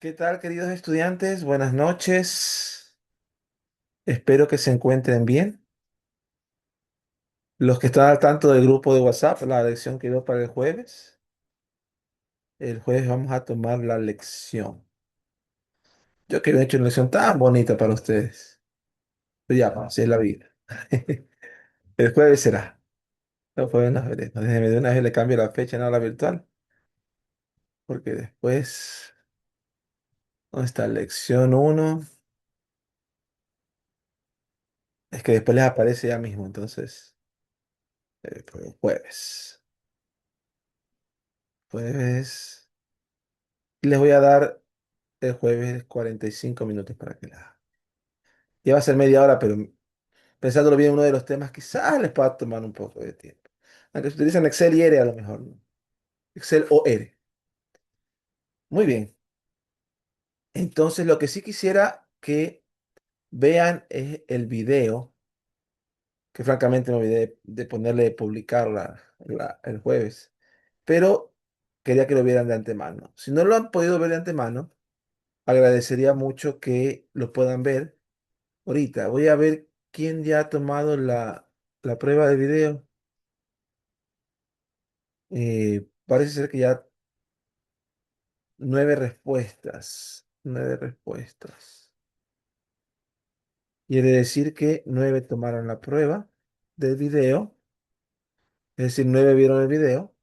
¿Qué tal, queridos estudiantes? Buenas noches. Espero que se encuentren bien. Los que están al tanto del grupo de WhatsApp, la lección quedó para el jueves. El jueves vamos a tomar la lección. Yo que he hecho una lección tan bonita para ustedes. Pero ya, así es la vida. El jueves será. El jueves nos veremos. Déjenme de una vez le cambio la fecha, no a la virtual, porque después, ¿dónde está lección uno? Es que después les aparece ya mismo, entonces, pues, jueves. Jueves. Les voy a dar el jueves 45 minutos para que la hagan. Ya va a ser media hora, pero pensándolo bien, uno de los temas quizás les pueda tomar un poco de tiempo. Aunque se utilizan Excel y R a lo mejor, ¿no? Excel o R. Muy bien. Entonces, lo que sí quisiera que vean es el video, que francamente me olvidé de ponerle publicar el jueves, pero quería que lo vieran de antemano. Si no lo han podido ver de antemano, agradecería mucho que lo puedan ver ahorita. Voy a ver quién ya ha tomado la prueba de video. Parece ser que ya 9 respuestas. 9 respuestas. Quiere decir que 9 tomaron la prueba del video. Es decir, 9 vieron el video.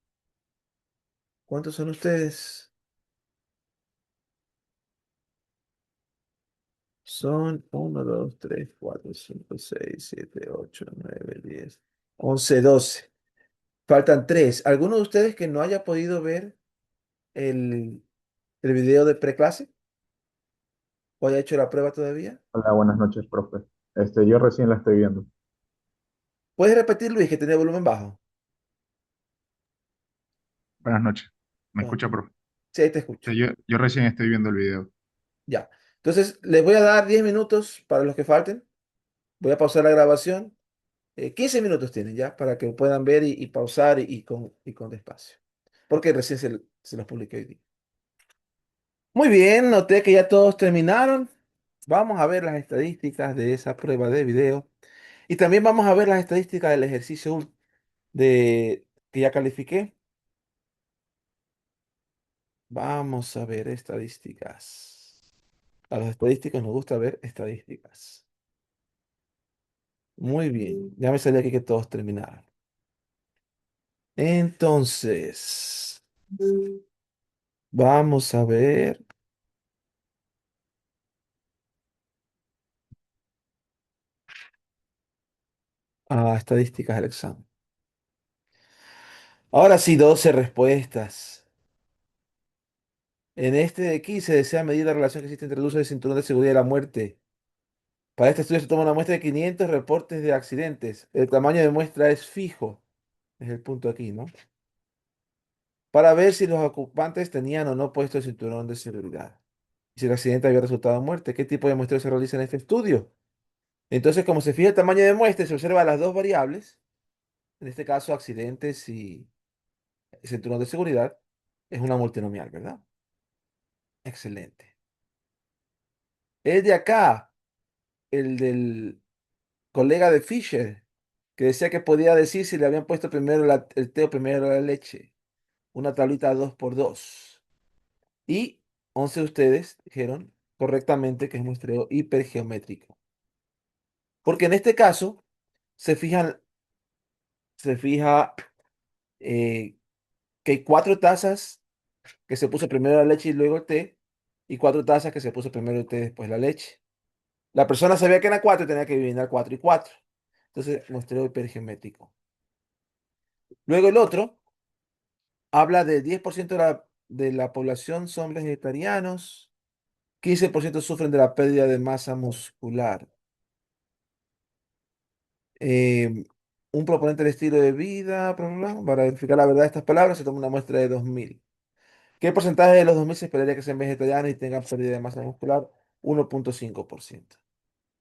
¿Cuántos son ustedes? Son 1, 2, 3, 4, 5, 6, 7, 8, 9, 10, 11, 12. Faltan 3. ¿Alguno de ustedes que no haya podido ver el, el video de preclase o haya hecho la prueba todavía? Hola, buenas noches, profe. Yo recién la estoy viendo. ¿Puedes repetir, Luis, que tenía volumen bajo? Buenas noches. ¿Me Ah, escucha, profe? sí, ahí te escucho. Yo recién estoy viendo el video. Ya. Entonces, les voy a dar 10 minutos para los que falten. Voy a pausar la grabación. 15 minutos tienen ya para que puedan ver y pausar y con despacio. Porque recién se los publiqué hoy día. Muy bien, noté que ya todos terminaron. Vamos a ver las estadísticas de esa prueba de video. Y también vamos a ver las estadísticas del ejercicio que ya califiqué. Vamos a ver estadísticas. A los estadísticos nos gusta ver estadísticas. Muy bien, ya me salió aquí que todos terminaron. Entonces, vamos a ver estadísticas del examen. Ahora sí, 12 respuestas. En este de aquí se desea medir la relación que existe entre el uso del cinturón de seguridad y la muerte. Para este estudio se toma una muestra de 500 reportes de accidentes. El tamaño de muestra es fijo. Es el punto aquí, ¿no? Para ver si los ocupantes tenían o no puesto el cinturón de seguridad. Y si el accidente había resultado en muerte. ¿Qué tipo de muestreo se realiza en este estudio? Entonces, como se fija el tamaño de muestra, y se observa las dos variables, en este caso accidentes y cinturón de seguridad, es una multinomial, ¿verdad? Excelente. El de acá, el del colega de Fisher, que decía que podía decir si le habían puesto primero el té o primero la leche. Una tablita 2 por 2. Y 11 de ustedes dijeron correctamente que es muestreo hipergeométrico. Porque en este caso se fija eh, que hay 4 tazas que se puso primero la leche y luego el té, y 4 tazas que se puso primero el té y después la leche. La persona sabía que eran 4 y tenía que adivinar 4 y 4. Entonces, muestreo hipergeométrico. Luego el otro habla de 10% de la población son vegetarianos, 15% sufren de la pérdida de masa muscular. Eh, un proponente del estilo de vida, bla, bla, bla. Para verificar la verdad de estas palabras, se toma una muestra de 2000. ¿Qué porcentaje de los 2000 se esperaría que sean vegetarianos y tengan pérdida de masa muscular? 1,5%.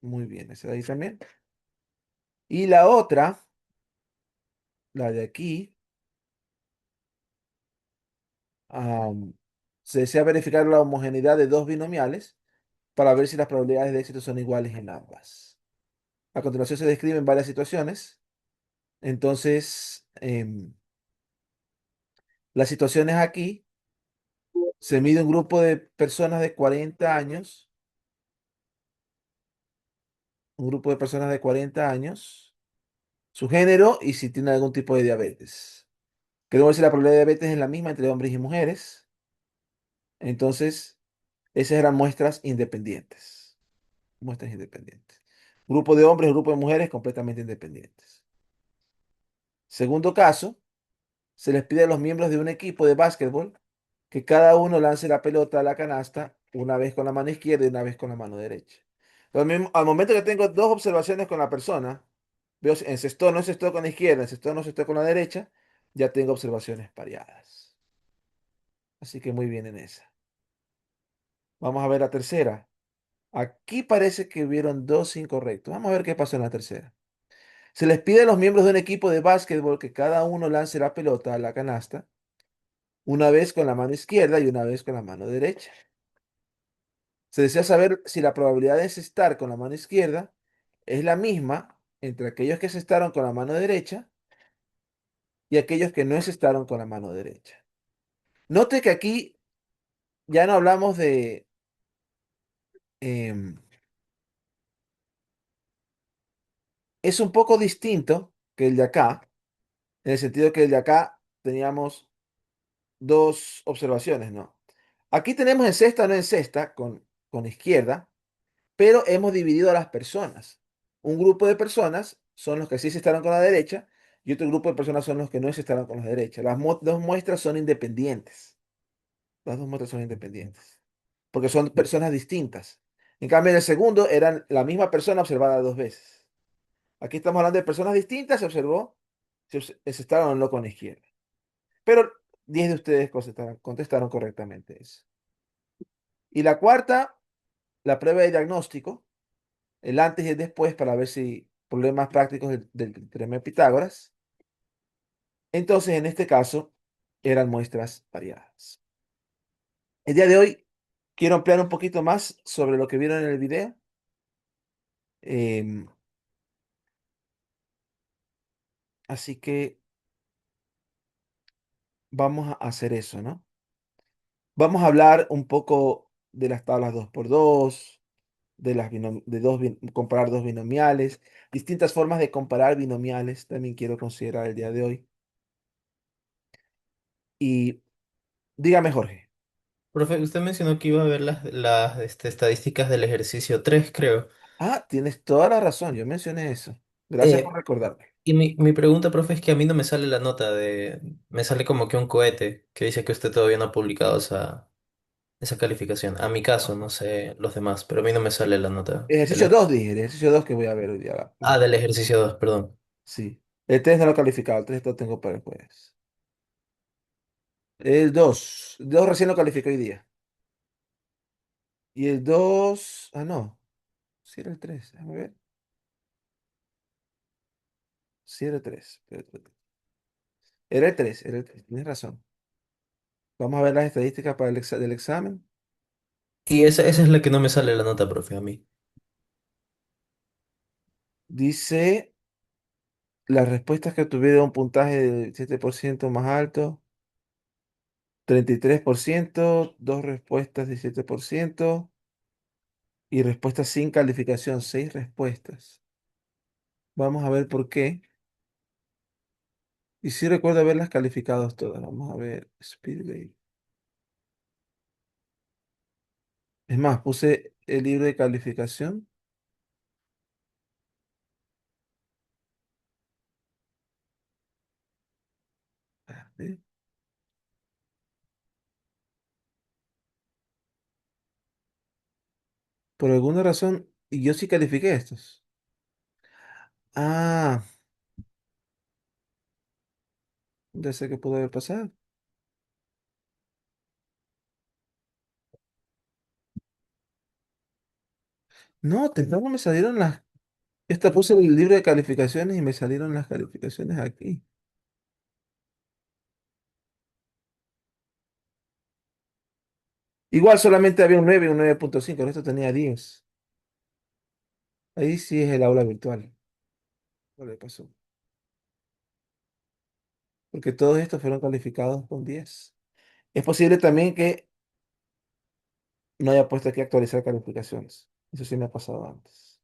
Muy bien, esa de ahí también. Y la otra, la de aquí, Se desea verificar la homogeneidad de dos binomiales para ver si las probabilidades de éxito son iguales en ambas. A continuación se describen varias situaciones. Entonces, las situaciones aquí, se mide un grupo de personas de 40 años, un grupo de personas de 40 años, su género y si tiene algún tipo de diabetes. Queremos ver si la probabilidad de diabetes es la misma entre hombres y mujeres. Entonces, esas eran muestras independientes. Muestras independientes. Grupo de hombres, grupo de mujeres completamente independientes. Segundo caso, se les pide a los miembros de un equipo de básquetbol que cada uno lance la pelota a la canasta una vez con la mano izquierda y una vez con la mano derecha. Al momento que tengo dos observaciones con la persona, veo si encestó o no encestó con la izquierda, encestó o no encestó con la derecha, ya tengo observaciones pareadas. Así que muy bien en esa. Vamos a ver la tercera. Aquí parece que hubieron dos incorrectos. Vamos a ver qué pasó en la tercera. Se les pide a los miembros de un equipo de básquetbol que cada uno lance la pelota a la canasta, una vez con la mano izquierda y una vez con la mano derecha. Se desea saber si la probabilidad de encestar con la mano izquierda es la misma entre aquellos que encestaron con la mano derecha y aquellos que no encestaron con la mano derecha. Note que aquí ya no hablamos de... em, es un poco distinto que el de acá, en el sentido que el de acá teníamos dos observaciones, ¿no? Aquí tenemos en cesta, no en cesta, con izquierda, pero hemos dividido a las personas. Un grupo de personas son los que sí se estaban con la derecha y otro grupo de personas son los que no se estaban con la derecha. Las dos muestras son independientes. Las dos muestras son independientes, porque son personas distintas. En cambio, en el segundo eran la misma persona observada dos veces. Aquí estamos hablando de personas distintas, se observó si estaban o no con la izquierda. Pero 10 de ustedes contestaron correctamente eso. Y la cuarta, la prueba de diagnóstico, el antes y el después para ver si problemas prácticos del teorema de Pitágoras. Entonces, en este caso, eran muestras variadas. El día de hoy quiero ampliar un poquito más sobre lo que vieron en el video. Em, Así que vamos a hacer eso, ¿no? Vamos a hablar un poco de las tablas 2x2, comparar dos binomiales, distintas formas de comparar binomiales, también quiero considerar el día de hoy. Y dígame, Jorge. Profe, usted mencionó que iba a ver las estadísticas del ejercicio 3, creo. Ah, tienes toda la razón, yo mencioné eso. Gracias por Eh, recordarme. y mi pregunta, profe, es que a mí no me sale la nota de... Me sale como que un cohete que dice que usted todavía no ha publicado esa calificación. A mi caso, no sé los demás, pero a mí no me sale la nota. Ejercicio 2 dije, el ejercicio 2 que voy a ver hoy día. Del ejercicio 2, perdón. Sí. El 3 no lo he calificado, el 3 lo tengo para el jueves. El 2 recién lo calificé hoy día. Y el 2 no, sí era el 3 déjame ver. Sí era el 3 era el 3 tienes razón. Vamos a ver las estadísticas para del examen. Y esa es la que no me sale la nota, profe, a mí. Dice las respuestas que tuvieron un puntaje del 7% más alto, 33%, dos respuestas 17% y respuestas sin calificación, seis respuestas. Vamos a ver por qué. Y sí recuerdo haberlas calificado todas. Vamos a ver. Speedway. Es más, puse el libro de calificación. Espérate. Por alguna razón, y yo sí califiqué estos. Ah, ya sé qué pudo haber pasado. No, temprano me salieron las. Esta puse el libro de calificaciones y me salieron las calificaciones aquí. Igual solamente había un 9 y un 9.5, el resto tenía 10. Ahí sí es el aula virtual. ¿Qué le pasó? Porque todos estos fueron calificados con 10. Es posible también que no haya puesto aquí actualizar calificaciones. Eso sí me ha pasado antes.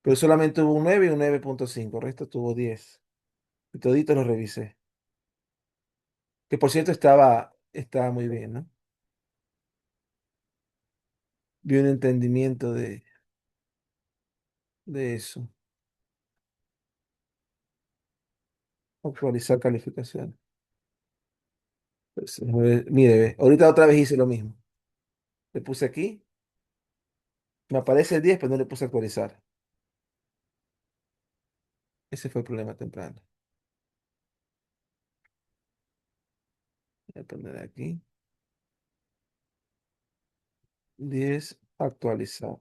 Pero solamente hubo un 9 y un 9.5, el resto tuvo 10. Y todito los revisé. Que por cierto estaba muy bien, ¿no? Vi un entendimiento de eso. Actualizar calificaciones. Pues, mire, ve, ahorita otra vez hice lo mismo. Le puse aquí, me aparece el 10, pero no le puse actualizar. Ese fue el problema temprano. Voy a poner aquí 10 actualizar.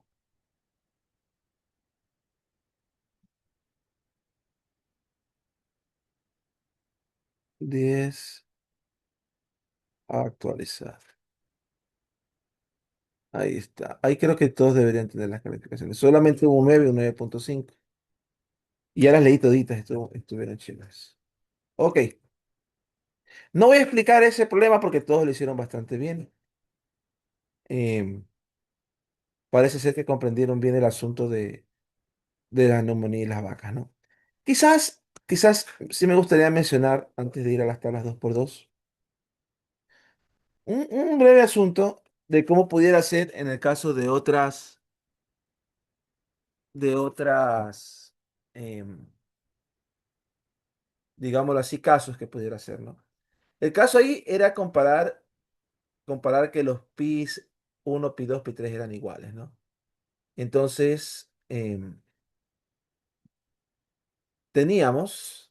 10 actualizar. Ahí está. Ahí creo que todos deberían tener las calificaciones. Solamente hubo un 9 y un 9.5. Y ya las leí toditas, estuvieron chidas. Ok. No voy a explicar ese problema porque todos lo hicieron bastante bien. Em, Parece ser que comprendieron bien el asunto de la neumonía y las vacas, ¿no? Quizás sí me gustaría mencionar, antes de ir a las tablas 2x2, un breve asunto de cómo pudiera ser en el caso de otras, em, digámoslo así, casos que pudiera ser, ¿no? El caso ahí era comparar que los pis 1, pi 2, pi 3 eran iguales, ¿no? Entonces,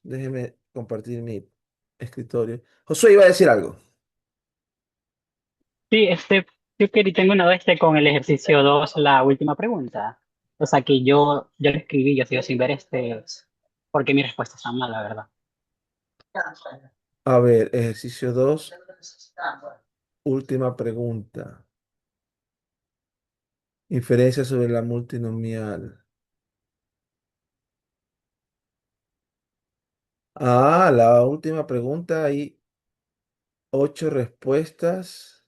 déjeme compartir mi escritorio. Josué iba a decir algo. Sí, tengo una vez con el ejercicio 2 la última pregunta. O sea que yo lo escribí, yo sigo sin ver porque mi respuesta está mal, la verdad. A ver, ejercicio 2, última pregunta. Inferencia sobre la multinomial. Ah, la última pregunta, hay 8 respuestas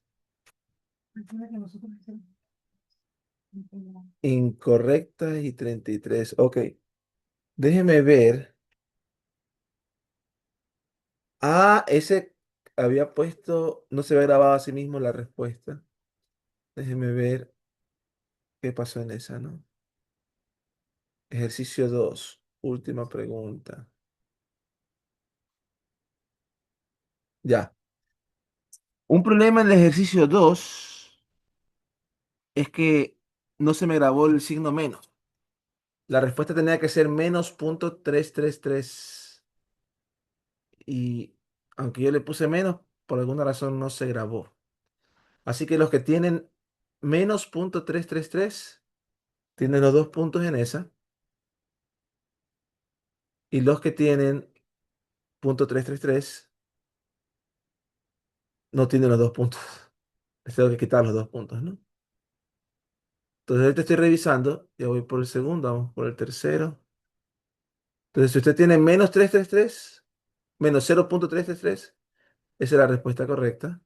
incorrectas y 33. Ok, déjeme ver. Ah, ese había puesto, no se había grabado a sí mismo la respuesta. Déjeme ver qué pasó en esa, ¿no? Ejercicio 2, última pregunta. Ya. Un problema en el ejercicio 2 es que no se me grabó el signo menos. La respuesta tenía que ser -.333. Y aunque yo le puse menos, por alguna razón no se grabó. Así que los que tienen -.333 tienen los dos puntos en esa. Y los que tienen .333 no tienen los dos puntos. Les tengo que quitar los dos puntos, ¿no? Entonces ahorita estoy revisando. Ya voy por el segundo, vamos por el tercero. Entonces, si usted tiene -333, -0.333, esa es la respuesta correcta.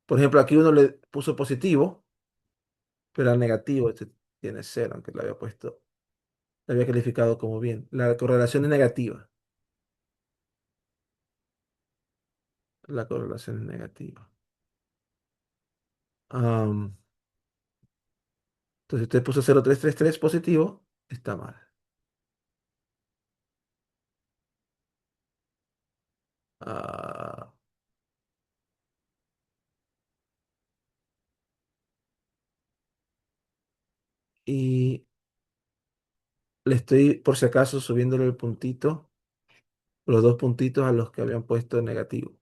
Por ejemplo, aquí uno le puso positivo, pero al negativo este tiene cero, aunque lo había calificado como bien. La correlación es negativa. La correlación es negativa. Am, entonces, si usted puso 0.333 positivo, está mal. Ah, y le estoy, por si acaso, subiéndole el puntito, los dos puntitos a los que habían puesto negativo.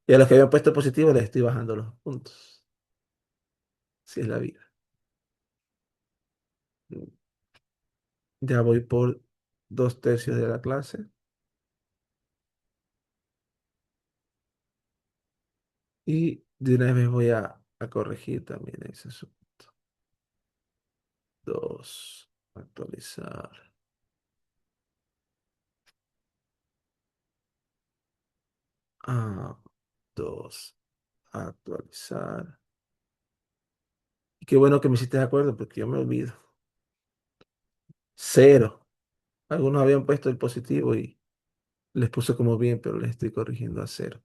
Y a los que habían puesto positivo les estoy bajando los puntos. Así es la vida. Ya voy por 2/3 de la clase. Y de una vez voy a corregir también ese asunto. 2, actualizar. Ah, 2, actualizar. Y qué bueno que me hiciste de acuerdo porque yo me olvido. 0. Algunos habían puesto el positivo y les puse como bien, pero les estoy corrigiendo a 0.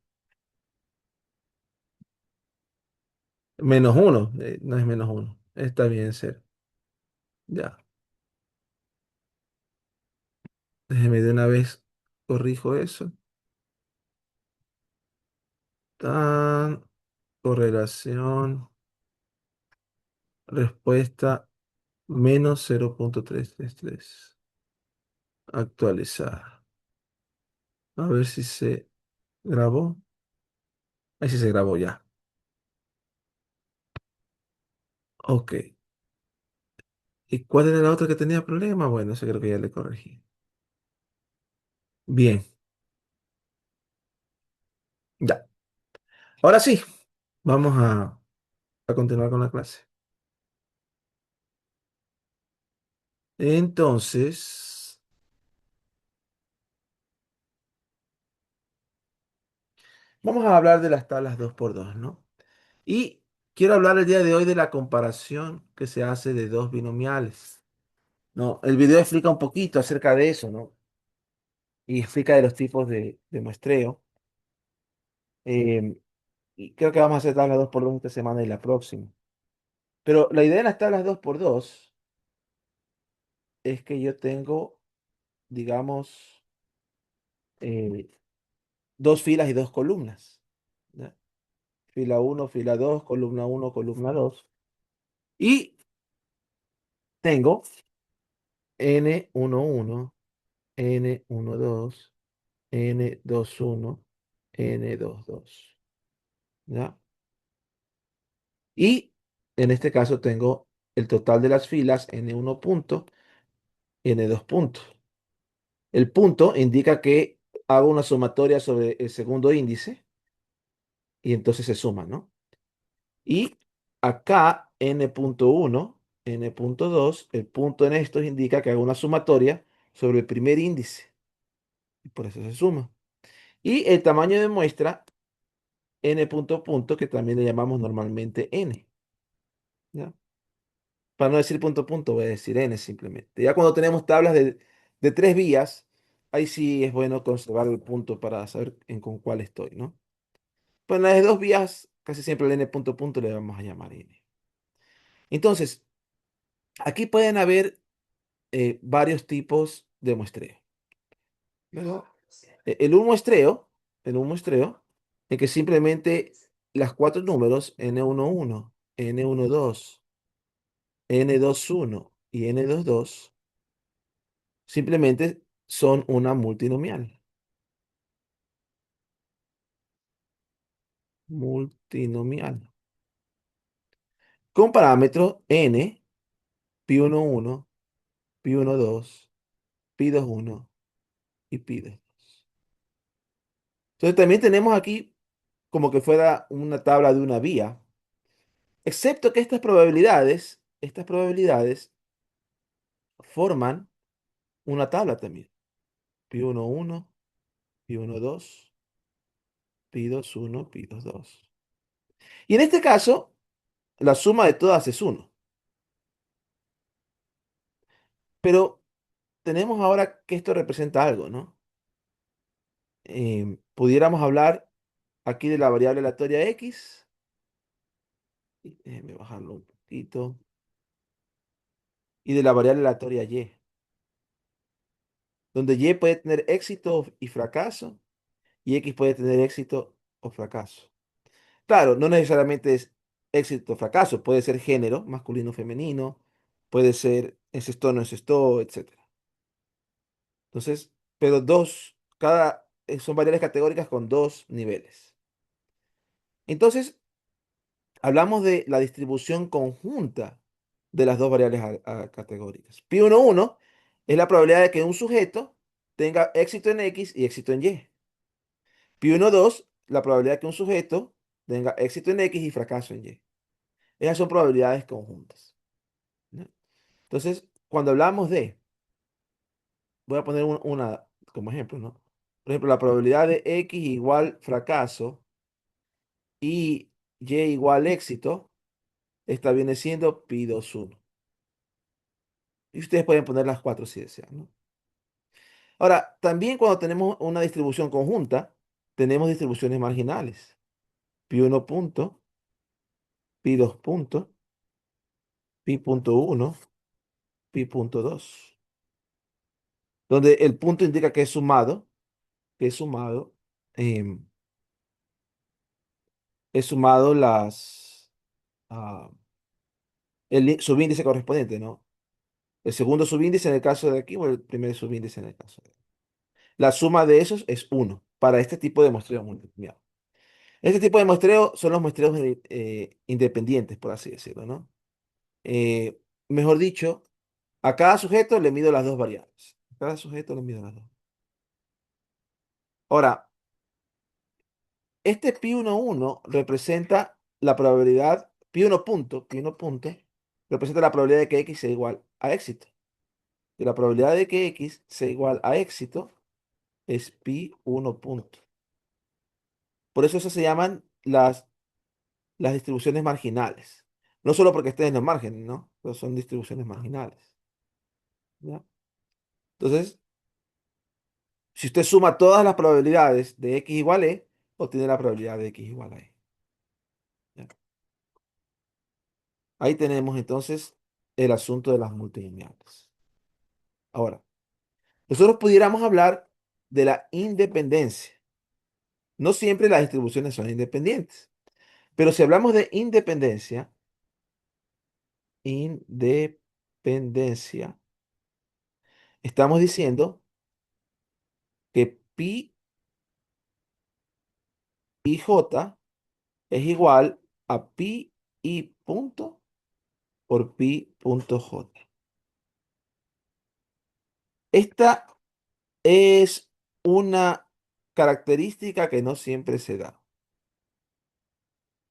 -1, no es -1. Está bien 0. Ya. Déjeme de una vez corrijo eso. Tan, correlación, respuesta -0,333. Actualizar. A ver si se grabó. Ahí sí se grabó ya. Ok. ¿Y cuál era la otra que tenía problema? Bueno, eso creo que ya le corregí. Bien, ya. Ahora sí, vamos a continuar con la clase. Entonces, vamos a hablar de las tablas 2×2, ¿no? Y quiero hablar el día de hoy de la comparación que se hace de dos binomiales. No, el video explica un poquito acerca de eso, ¿no? Y explica de los tipos de muestreo. Em, y creo que vamos a hacer tablas 2×2 esta semana y la próxima. Pero la idea de las tablas 2×2 es que yo tengo, digamos, eh, dos filas y dos columnas, ¿ya? Fila uno, fila 2, columna uno, columna 2. Y tengo n11, n12, n21, n22. ¿Ya? Y en este caso tengo el total de las filas n1 punto, n2 punto. El punto indica que hago una sumatoria sobre el segundo índice y entonces se suma, ¿no? Y acá n.1, n.2, el punto en estos indica que hago una sumatoria sobre el primer índice y por eso se suma. Y el tamaño de muestra n punto punto, que también le llamamos normalmente n, ¿ya? Para no decir punto punto, voy a decir n simplemente. Ya cuando tenemos tablas de tres vías, ahí sí es bueno conservar el punto para saber con cuál estoy, ¿no? Pues en las de dos vías, casi siempre el n punto punto le vamos a llamar n. Entonces, aquí pueden haber varios tipos de muestreo. ¿Verdad? El un muestreo, en que simplemente las cuatro números n11, n12, n21 y n22 simplemente son una multinomial. Multinomial. Con parámetros n, pi11, pi12, pi21 y pi22. Entonces también tenemos aquí como que fuera una tabla de una vía, excepto que estas probabilidades forman una tabla también. Pi11, pi12, pi21, pi22. Y en este caso, la suma de todas es 1. Pero tenemos ahora que esto representa algo, ¿no? Pudiéramos hablar aquí de la variable aleatoria x. Déjenme bajarlo un poquito. Y de la variable aleatoria y, donde y puede tener éxito y fracaso, y x puede tener éxito o fracaso. Claro, no necesariamente es éxito o fracaso, puede ser género, masculino o femenino, puede ser esto no esto, etcétera. Entonces, pero son variables categóricas con dos niveles. Entonces, hablamos de la distribución conjunta de las dos variables categóricas. Pi11 Es la probabilidad de que un sujeto tenga éxito en X y éxito en Y. Pi 1, 2, la probabilidad de que un sujeto tenga éxito en X y fracaso en Y. Esas son probabilidades conjuntas, ¿no? Entonces, cuando hablamos de, voy a poner una como ejemplo, ¿no? Por ejemplo, la probabilidad de X igual fracaso y Y igual éxito, esta viene siendo pi 2, 1. Y ustedes pueden poner las cuatro si desean, ¿no? Ahora, también cuando tenemos una distribución conjunta, tenemos distribuciones marginales. Pi 1 punto, pi 2 punto, pi punto 1, pi punto 2. Donde el punto indica que em, es sumado ah, subíndice correspondiente, ¿no? El segundo subíndice en el caso de aquí o el primer subíndice en el caso de aquí. La suma de esos es uno para este tipo de muestreo multiplineado. Este tipo de muestreo son los muestreos independientes, por así decirlo, ¿no? Eh, Mejor dicho, a cada sujeto le mido las dos variables. A cada sujeto le mido las dos. Ahora, este pi 1 representa la probabilidad, pi 1 punto, representa la probabilidad de que X sea igual a éxito. Y la probabilidad de que X sea igual a éxito es pi 1 punto. Por eso se llaman las distribuciones marginales. No solo porque estén en los márgenes, ¿no? Pero son distribuciones marginales. ¿Ya? Entonces, si usted suma todas las probabilidades de X igual a E, obtiene la probabilidad de X igual a E. ¿Ya? Ahí tenemos entonces el asunto de las multilineales. Ahora, nosotros pudiéramos hablar de la independencia. No siempre las distribuciones son independientes, pero si hablamos de independencia, estamos diciendo que j es igual a pi i punto por pi punto j. Esta es una característica que no siempre se da.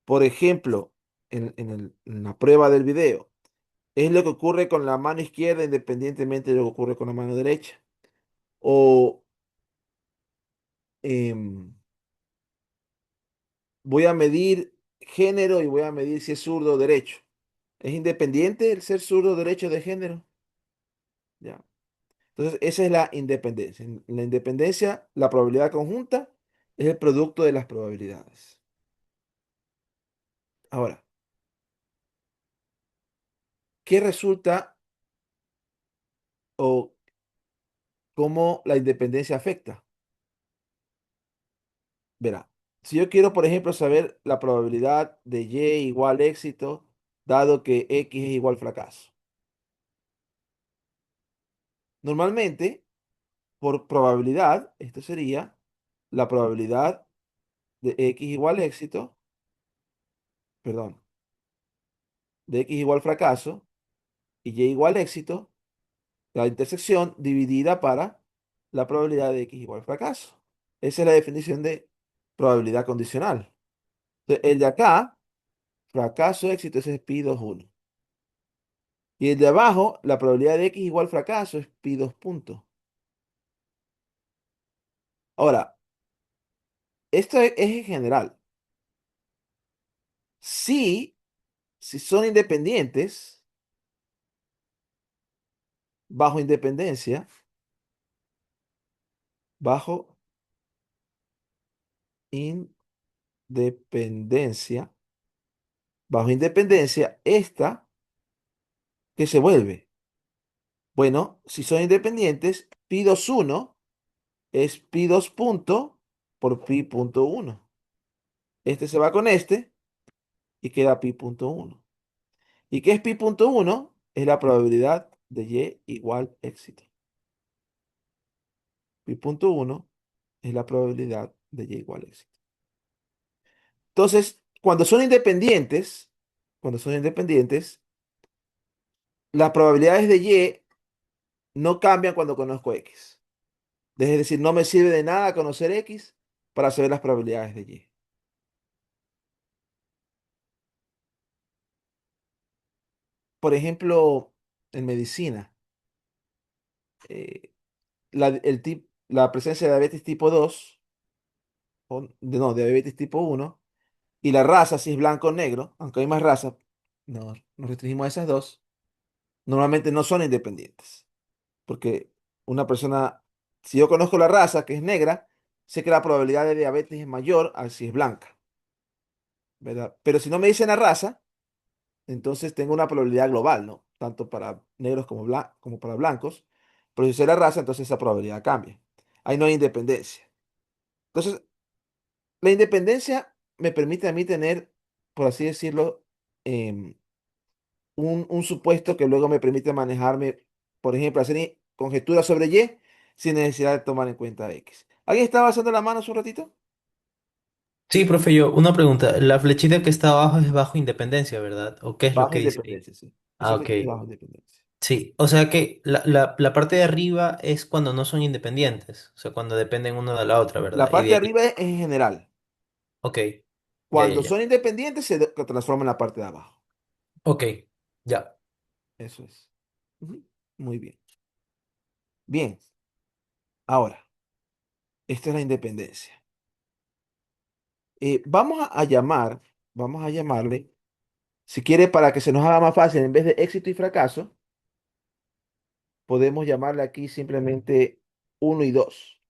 Por ejemplo, en la prueba del video, es lo que ocurre con la mano izquierda independientemente de lo que ocurre con la mano derecha. O em, voy a medir género y voy a medir si es zurdo o derecho. ¿Es independiente el ser zurdo o derecho de género? Ya. Entonces, esa es la independencia. En la independencia, la probabilidad conjunta es el producto de las probabilidades. Ahora, ¿qué resulta o cómo la independencia afecta? Verá, si yo quiero, por ejemplo, saber la probabilidad de Y igual éxito, dado que X es igual fracaso. Normalmente, por probabilidad, esto sería la probabilidad de X igual éxito, perdón, de X igual fracaso y Y igual éxito, la intersección dividida para la probabilidad de X igual fracaso. Esa es la definición de probabilidad condicional. Entonces, el de acá, fracaso, éxito, ese es pi 2, 1. Y el de abajo, la probabilidad de X igual fracaso es pi 2 puntos. Ahora, esto es en general. Si son independientes, bajo independencia, bajo independencia, bajo independencia, esta, ¿qué se vuelve? Bueno, si son independientes, pi 2, 1 es pi 2 punto por pi punto 1. Este se va con este y queda pi punto 1. ¿Y qué es pi punto 1? Es la probabilidad de Y igual éxito. Pi punto 1 es la probabilidad de Y igual éxito. Entonces, cuando son independientes, las probabilidades de Y no cambian cuando conozco X. Es decir, no me sirve de nada conocer X para saber las probabilidades de Y. Por ejemplo, en medicina, eh, la presencia de diabetes tipo 2 no, de diabetes tipo 1 y la raza, si es blanco o negro, aunque hay más razas, no, nos restringimos a esas dos, normalmente no son independientes. Porque una persona, si yo conozco la raza, que es negra, sé que la probabilidad de diabetes es mayor a si es blanca, ¿verdad? Pero si no me dicen la raza, entonces tengo una probabilidad global, ¿no? Tanto para negros como para blancos. Pero si sé la raza, entonces esa probabilidad cambia. Ahí no hay independencia. Entonces, la independencia me permite a mí tener, por así decirlo, em, un supuesto que luego me permite manejarme, por ejemplo, hacer conjeturas sobre Y sin necesidad de tomar en cuenta X. ¿Alguien estaba alzando la mano hace un ratito? Sí, profe, yo, una pregunta. La flechita que está abajo es bajo independencia, ¿verdad? ¿O qué es lo Bajo que dice ahí? independencia, sí. Ah, Eso ok. quiere decir bajo independencia. Sí, o sea que la parte de arriba es cuando no son independientes, o sea, cuando dependen uno de la otra, ¿verdad? La Y parte de de ahí, arriba es en general. ok, ya, ya, Cuando ya. son independientes se transforma en la parte de abajo. Ok, ya. Eso es. Ujú. Muy bien. Bien, ahora, esta es la independencia. Vamos a llamarle, si quiere, para que se nos haga más fácil, en vez de éxito y fracaso, podemos llamarle aquí simplemente uno y 2,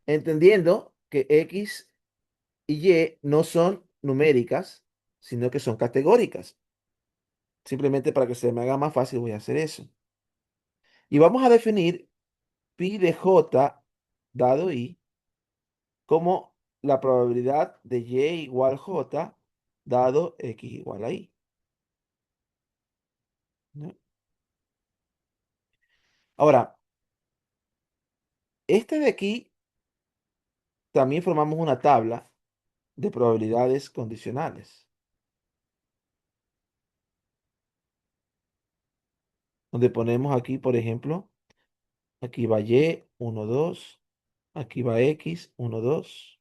entendiendo que X y Y no son numéricas, sino que son categóricas. Simplemente para que se me haga más fácil voy a hacer eso. Y vamos a definir pi de J dado I como la probabilidad de Y igual J dado X igual a I, ¿no? Ahora, este de aquí también formamos una tabla de probabilidades condicionales, donde ponemos aquí, por ejemplo, aquí va Y, 1 2, aquí va X, 1 2.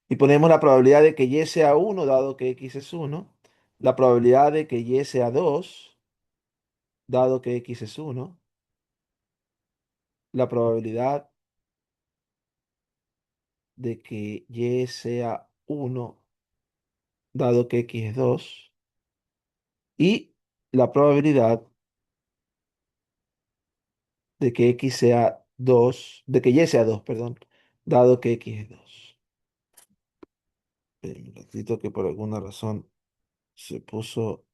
Y ponemos la probabilidad de que Y sea 1 dado que X es 1. La probabilidad de que Y sea 2 dado que X es 1. La probabilidad de que Y sea 1 dado que X es 2. Y la probabilidad de que X sea 2, de que Y sea 2, perdón, dado que X es 2. Un ratito que por alguna razón se puso,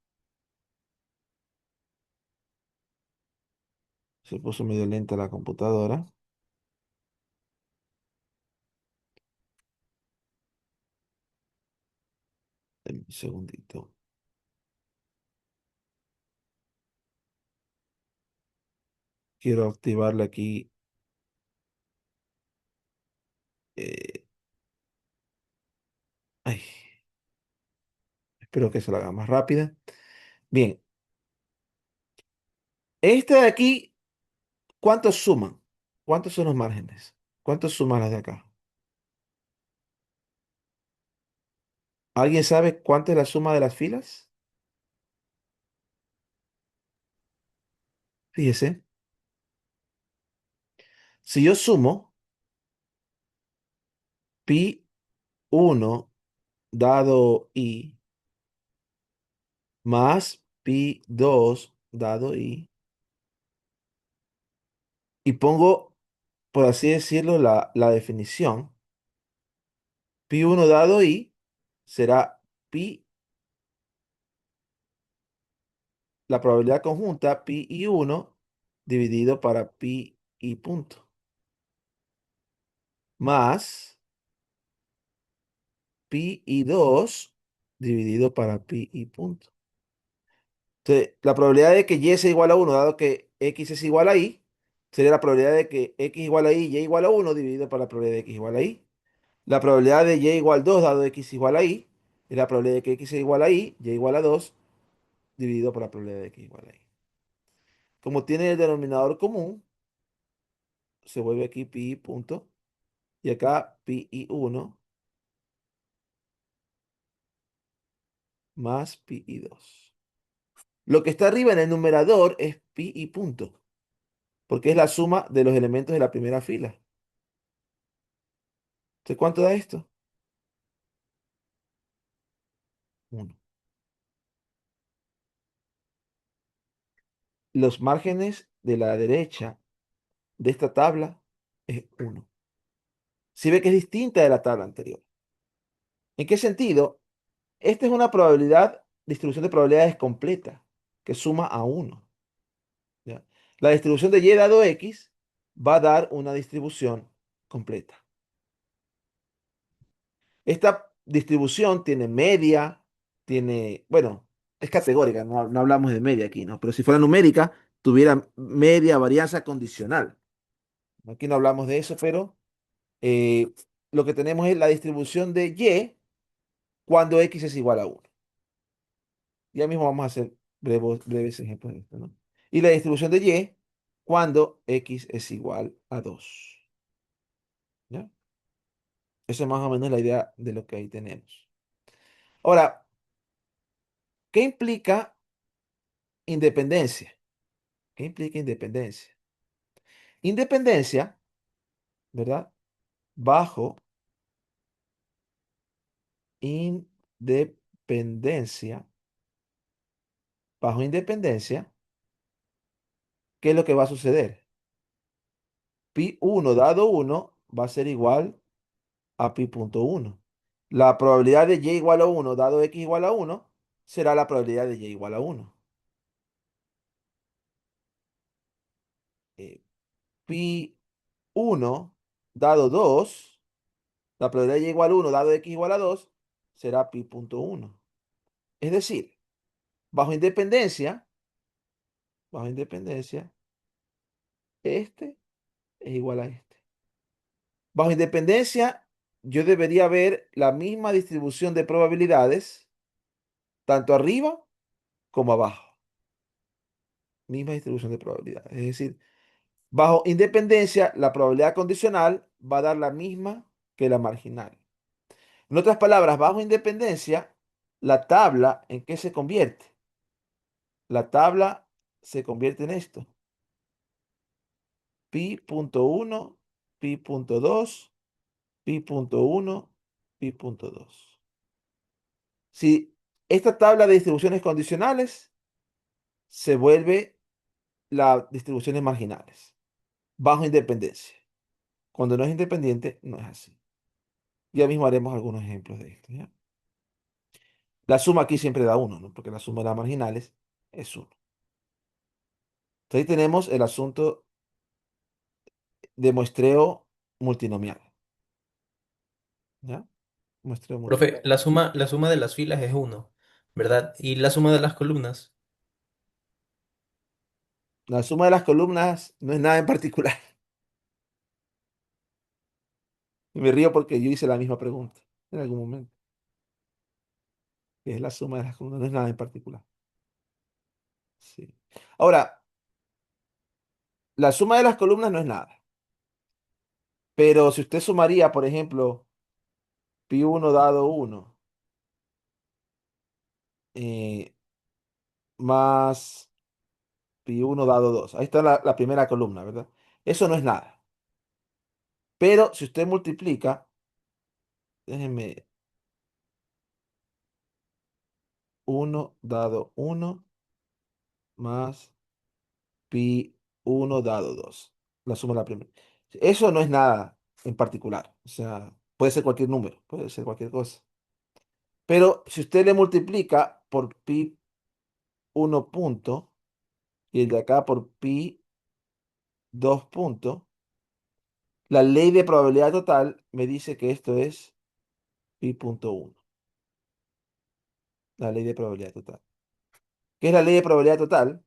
se puso medio lenta la computadora. Deme un segundito. Quiero activarle aquí. eh, ay, espero que se la haga más rápida. Bien, este de aquí, ¿cuántos suman? ¿Cuántos son los márgenes? ¿Cuántos suman las de acá? ¿Alguien sabe cuánto es la suma de las filas? Fíjese, si yo sumo pi 1 dado i más pi 2 dado i y pongo, por así decirlo, la definición, pi 1 dado i será pi, la probabilidad conjunta pi y 1 dividido para pi y punto, más pi y 2 dividido para pi y punto. Entonces, la probabilidad de que y sea igual a 1 dado que x es igual a y, sería la probabilidad de que x igual a y igual a 1 dividido por la probabilidad de x igual a y. La probabilidad de y igual a 2 dado x igual a y, es la probabilidad de que x sea igual a y igual a 2 dividido por la probabilidad de x igual a y. como tiene el denominador común, se vuelve aquí pi punto, y acá pi i 1 más pi i 2. Lo que está arriba en el numerador es pi i punto, porque es la suma de los elementos de la primera fila. Entonces, ¿cuánto da esto? 1. Los márgenes de la derecha de esta tabla es 1. Si ve que es distinta de la tabla anterior. ¿En qué sentido? Esta es una probabilidad, distribución de probabilidades completa, que suma a 1. ¿Ya? La distribución de y dado x va a dar una distribución completa. Esta distribución tiene media, tiene, bueno, es categórica, no hablamos de media aquí, ¿no? Pero si fuera numérica, tuviera media varianza condicional. Aquí no hablamos de eso, pero eh, lo que tenemos es la distribución de y cuando x es igual a 1. Ya mismo vamos a hacer breves ejemplos de esto, ¿no? Y la distribución de y cuando x es igual a 2. ¿Ya? Esa es más o menos la idea de lo que ahí tenemos. Ahora, ¿qué implica independencia? ¿Qué implica independencia? Independencia, ¿verdad? Bajo independencia, bajo independencia, ¿qué es lo que va a suceder? Pi 1 dado 1 va a ser igual a pi punto 1. La probabilidad de y igual a 1 dado x igual a 1 será la probabilidad de y igual a 1. Eh, pi 1 dado 2, la probabilidad de y igual a 1 dado x igual a 2 será pi punto 1. Es decir, bajo independencia, bajo independencia, este es igual a este. Bajo independencia, yo debería ver la misma distribución de probabilidades, tanto arriba como abajo. Misma distribución de probabilidades. Es decir, bajo independencia, la probabilidad condicional va a dar la misma que la marginal. En otras palabras, bajo independencia, la tabla, ¿en qué se convierte? La tabla se convierte en esto. Pi punto 1, pi punto 2, pi punto 1, pi punto 2. Si esta tabla de distribuciones condicionales se vuelve las distribuciones marginales, bajo independencia. Cuando no es independiente, no es así. Ya mismo haremos algunos ejemplos de esto, ¿ya? La suma aquí siempre da 1, ¿no? Porque la suma de las marginales es 1. Entonces ahí tenemos el asunto de muestreo multinomial, ¿ya? Muestreo Profe, multinomial. la suma de las filas es uno, ¿verdad? Y la suma de las columnas. La suma de las columnas no es nada en particular. Y me río porque yo hice la misma pregunta en algún momento. Que es la suma de las columnas, no es nada en particular. Sí. Ahora, la suma de las columnas no es nada. Pero si usted sumaría, por ejemplo, pi 1 dado 1 más pi 1 dado 2. Ahí está la primera columna, ¿verdad? Eso no es nada. Pero si usted multiplica, déjenme 1 dado 1 más pi 1 dado 2. La suma de la primera. Eso no es nada en particular. O sea, puede ser cualquier número, puede ser cualquier cosa. Pero si usted le multiplica por pi 1 punto y el de acá por pi 2 punto, la ley de probabilidad total me dice que esto es pi punto 1. La ley de probabilidad total. ¿Qué es la ley de probabilidad total?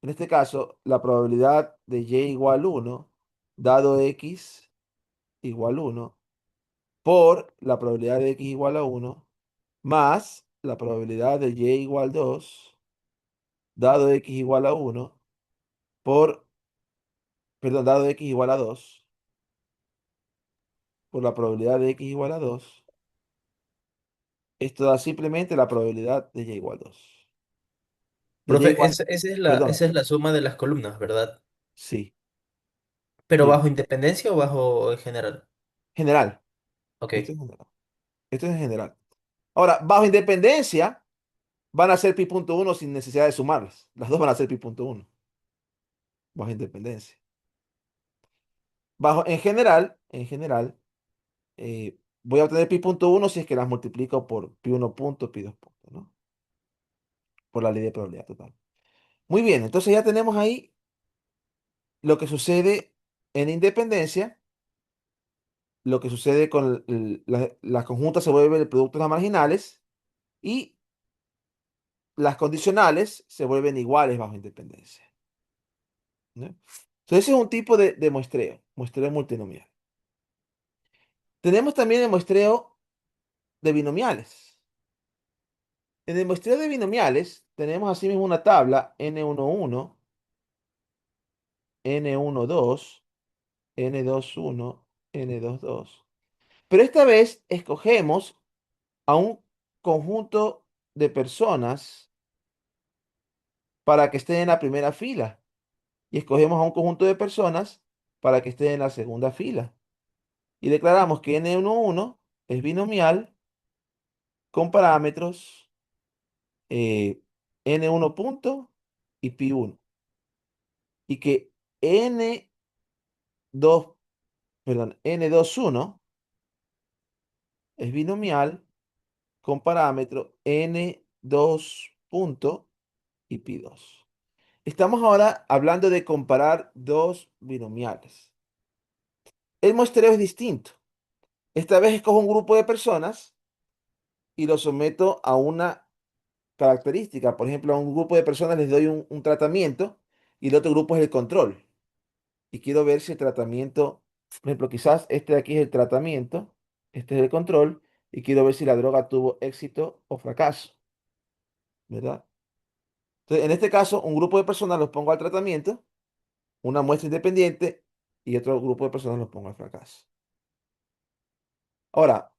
En este caso, la probabilidad de y igual 1 dado x igual 1 por la probabilidad de x igual a 1 más la probabilidad de y igual 2 dado x igual a 1 por, perdón, dado x igual a 2, por la probabilidad de x igual a 2, esto da simplemente la probabilidad de y igual 2. De y Profe, igual, perdón, esa es la suma de las columnas, ¿verdad? sí, ¿Pero bien, bajo independencia o bajo en general? general, Ok. esto es general, esto es en general. Ahora, bajo independencia, van a ser pi.1 sin necesidad de sumarlas. Las dos van a ser pi.1, bajo independencia. En general, voy a obtener pi.1 si es que las multiplico por pi1 punto, pi2 punto, ¿no? Por la ley de probabilidad total. Muy bien, entonces ya tenemos ahí lo que sucede en independencia, lo que sucede con las conjuntas se vuelven el producto de las marginales y las condicionales se vuelven iguales bajo independencia, ¿no? Entonces ese es un tipo de muestreo multinomial. Tenemos también el muestreo de binomiales. En el muestreo de binomiales tenemos asimismo una tabla n11, n12, n21, n22. Pero esta vez escogemos a un conjunto de personas para que estén en la primera fila y escogemos a un conjunto de personas para que estén en la segunda fila. Y declaramos que n11 es binomial con parámetros n1 punto y pi1. Y que n2, perdón, n21 es binomial con parámetro n2 punto y pi2. Estamos ahora hablando de comparar dos binomiales. El muestreo es distinto. Esta vez escojo un grupo de personas y lo someto a una característica. Por ejemplo, a un grupo de personas les doy un tratamiento y el otro grupo es el control. Y quiero ver si el tratamiento, por ejemplo, quizás este de aquí es el tratamiento, este es el control, y quiero ver si la droga tuvo éxito o fracaso, ¿verdad? Entonces, en este caso, un grupo de personas los pongo al tratamiento, una muestra independiente, y otro grupo de personas los pongo al fracaso. Ahora,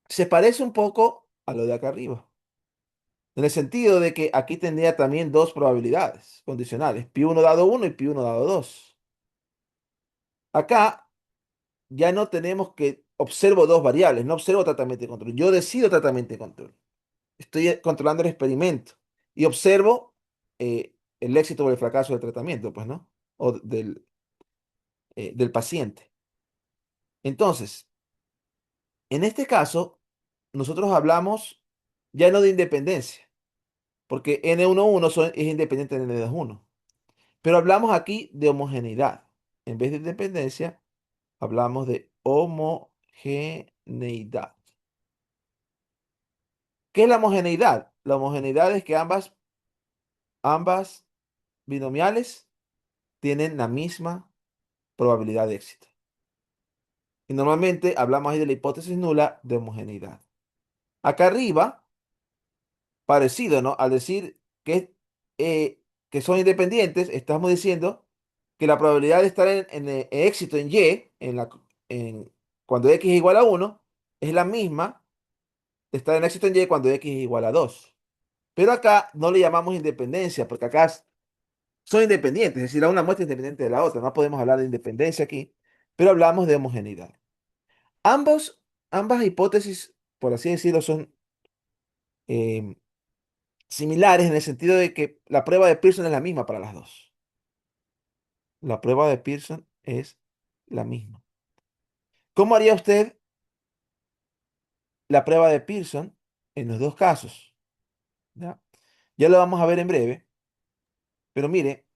se parece un poco a lo de acá arriba, en el sentido de que aquí tendría también dos probabilidades condicionales, pi1 dado 1 y pi1 dado 2. Acá ya no tenemos que observo dos variables, no observo tratamiento y control. Yo decido tratamiento y control. Estoy controlando el experimento y observo el éxito o el fracaso del tratamiento, pues, ¿no? O del paciente. Entonces, en este caso, nosotros hablamos ya no de independencia, porque n11 es independiente de n21, pero hablamos aquí de homogeneidad. En vez de independencia, hablamos de homogeneidad. ¿Qué es la homogeneidad? La homogeneidad es que ambas binomiales tienen la misma probabilidad de éxito. Y normalmente hablamos ahí de la hipótesis nula de homogeneidad. Acá arriba, parecido, ¿no? Al decir que son independientes, estamos diciendo que la probabilidad de estar en éxito en Y, cuando X es igual a 1, es la misma de estar en éxito en Y cuando X es igual a 2. Pero acá no le llamamos independencia, porque acá son independientes, es decir, una muestra independiente de la otra. No podemos hablar de independencia aquí, pero hablamos de homogeneidad. Ambas hipótesis, por así decirlo, son eh, similares en el sentido de que la prueba de Pearson es la misma para las dos. La prueba de Pearson es la misma. ¿Cómo haría usted la prueba de Pearson en los dos casos? ¿Ya? Ya lo vamos a ver en breve, pero mire,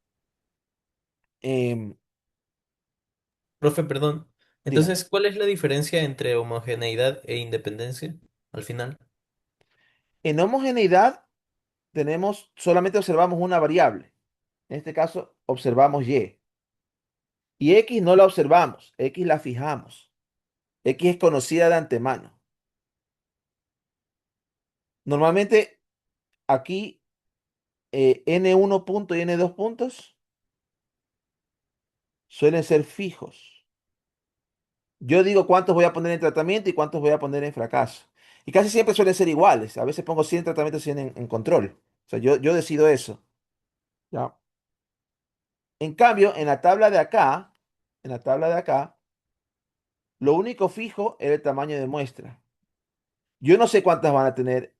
em, Profe, perdón. dígame. Entonces, ¿cuál es la diferencia entre homogeneidad e independencia al final? En homogeneidad solamente observamos una variable. En este caso, observamos Y. Y X no la observamos, X la fijamos. X es conocida de antemano. Normalmente aquí N1 punto y N2 puntos suelen ser fijos. Yo digo cuántos voy a poner en tratamiento y cuántos voy a poner en fracaso. Y casi siempre suelen ser iguales. A veces pongo 100 en tratamiento, 100 en control. O sea, yo decido eso. ¿Ya? En cambio, en la tabla de acá, lo único fijo es el tamaño de muestra. Yo no sé cuántas van a tener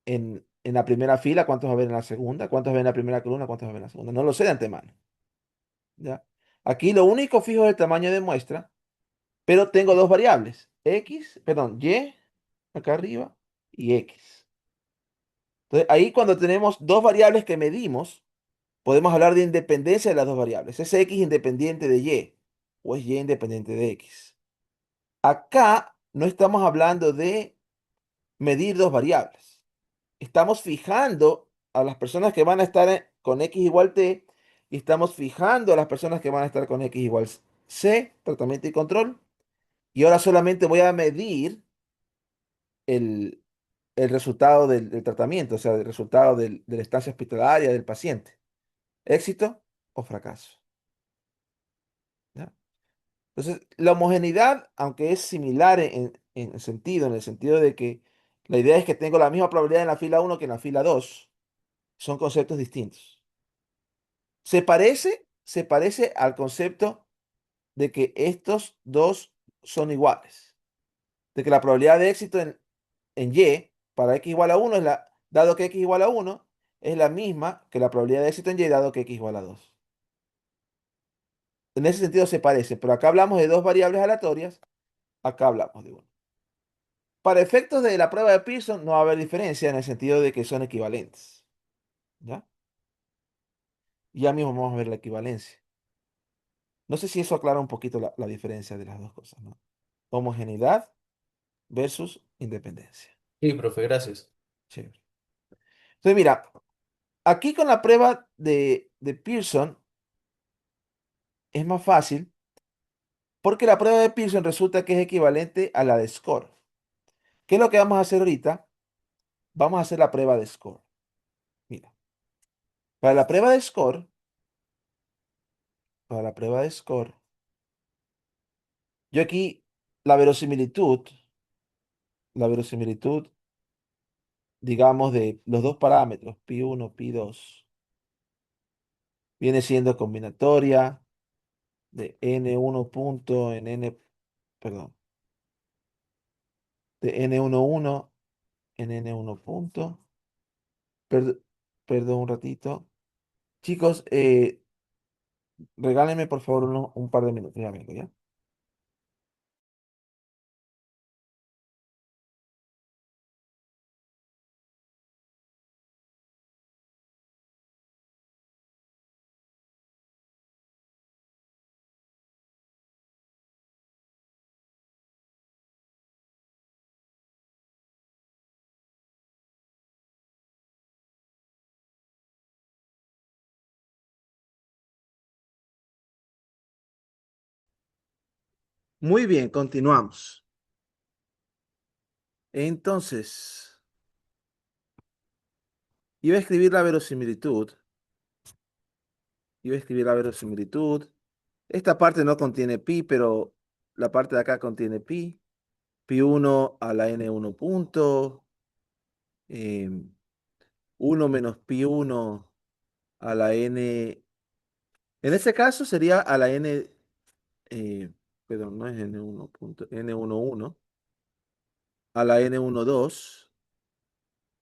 en la primera fila, cuántos va a haber en la segunda, cuántos va a haber en la primera columna, cuántos va a haber en la segunda. No lo sé de antemano. ¿Ya? Aquí lo único fijo es el tamaño de muestra, pero tengo dos variables, y, acá arriba, y x. Entonces, ahí cuando tenemos dos variables que medimos, podemos hablar de independencia de las dos variables. ¿Es x independiente de y o es y independiente de x? Acá no estamos hablando de medir dos variables. Estamos fijando a las personas que van a estar con x igual t y estamos fijando a las personas que van a estar con x igual c, tratamiento y control. Y ahora solamente voy a medir el, el resultado del tratamiento, o sea, el resultado de la estancia hospitalaria del paciente. ¿Éxito o fracaso? ¿Ya? Entonces, la homogeneidad, aunque es similar en el sentido de que la idea es que tengo la misma probabilidad en la fila uno que en la fila 2, son conceptos distintos. Se parece al concepto de que estos dos son iguales, de que la probabilidad de éxito en Y para x igual a uno dado que x igual a uno es la misma que la probabilidad de éxito en Y dado que x igual a 2. En ese sentido se parece, pero acá hablamos de dos variables aleatorias, acá hablamos de uno. Para efectos de la prueba de Pearson no va a haber diferencia en el sentido de que son equivalentes. ¿Ya? Ya mismo vamos a ver la equivalencia. No sé si eso aclara un poquito la diferencia de las dos cosas, ¿no? Homogeneidad versus independencia. Sí, profe, gracias. Chévere. Entonces, mira, aquí con la prueba de Pearson es más fácil porque la prueba de Pearson resulta que es equivalente a la de Score. ¿Qué es lo que vamos a hacer ahorita? Vamos a hacer la prueba de Score. Mira, para la prueba de Score, para la prueba de Score, yo aquí la verosimilitud, la verosimilitud, digamos, de los dos parámetros, pi1, pi2, viene siendo combinatoria de n1 punto en n, perdón, de n11 en n1 punto. Perd- Perdón un ratito. Chicos, regálenme por favor un par de minutos, ya vengo, ¿ya? Muy bien, continuamos. Entonces, iba a escribir la verosimilitud. Iba a escribir la verosimilitud. Esta parte no contiene pi, pero la parte de acá contiene pi. Pi1 a la n1 punto. 1 menos pi1 a la n. En este caso sería a la n. eh, Perdón, no es n1 punto. N11 a la n12.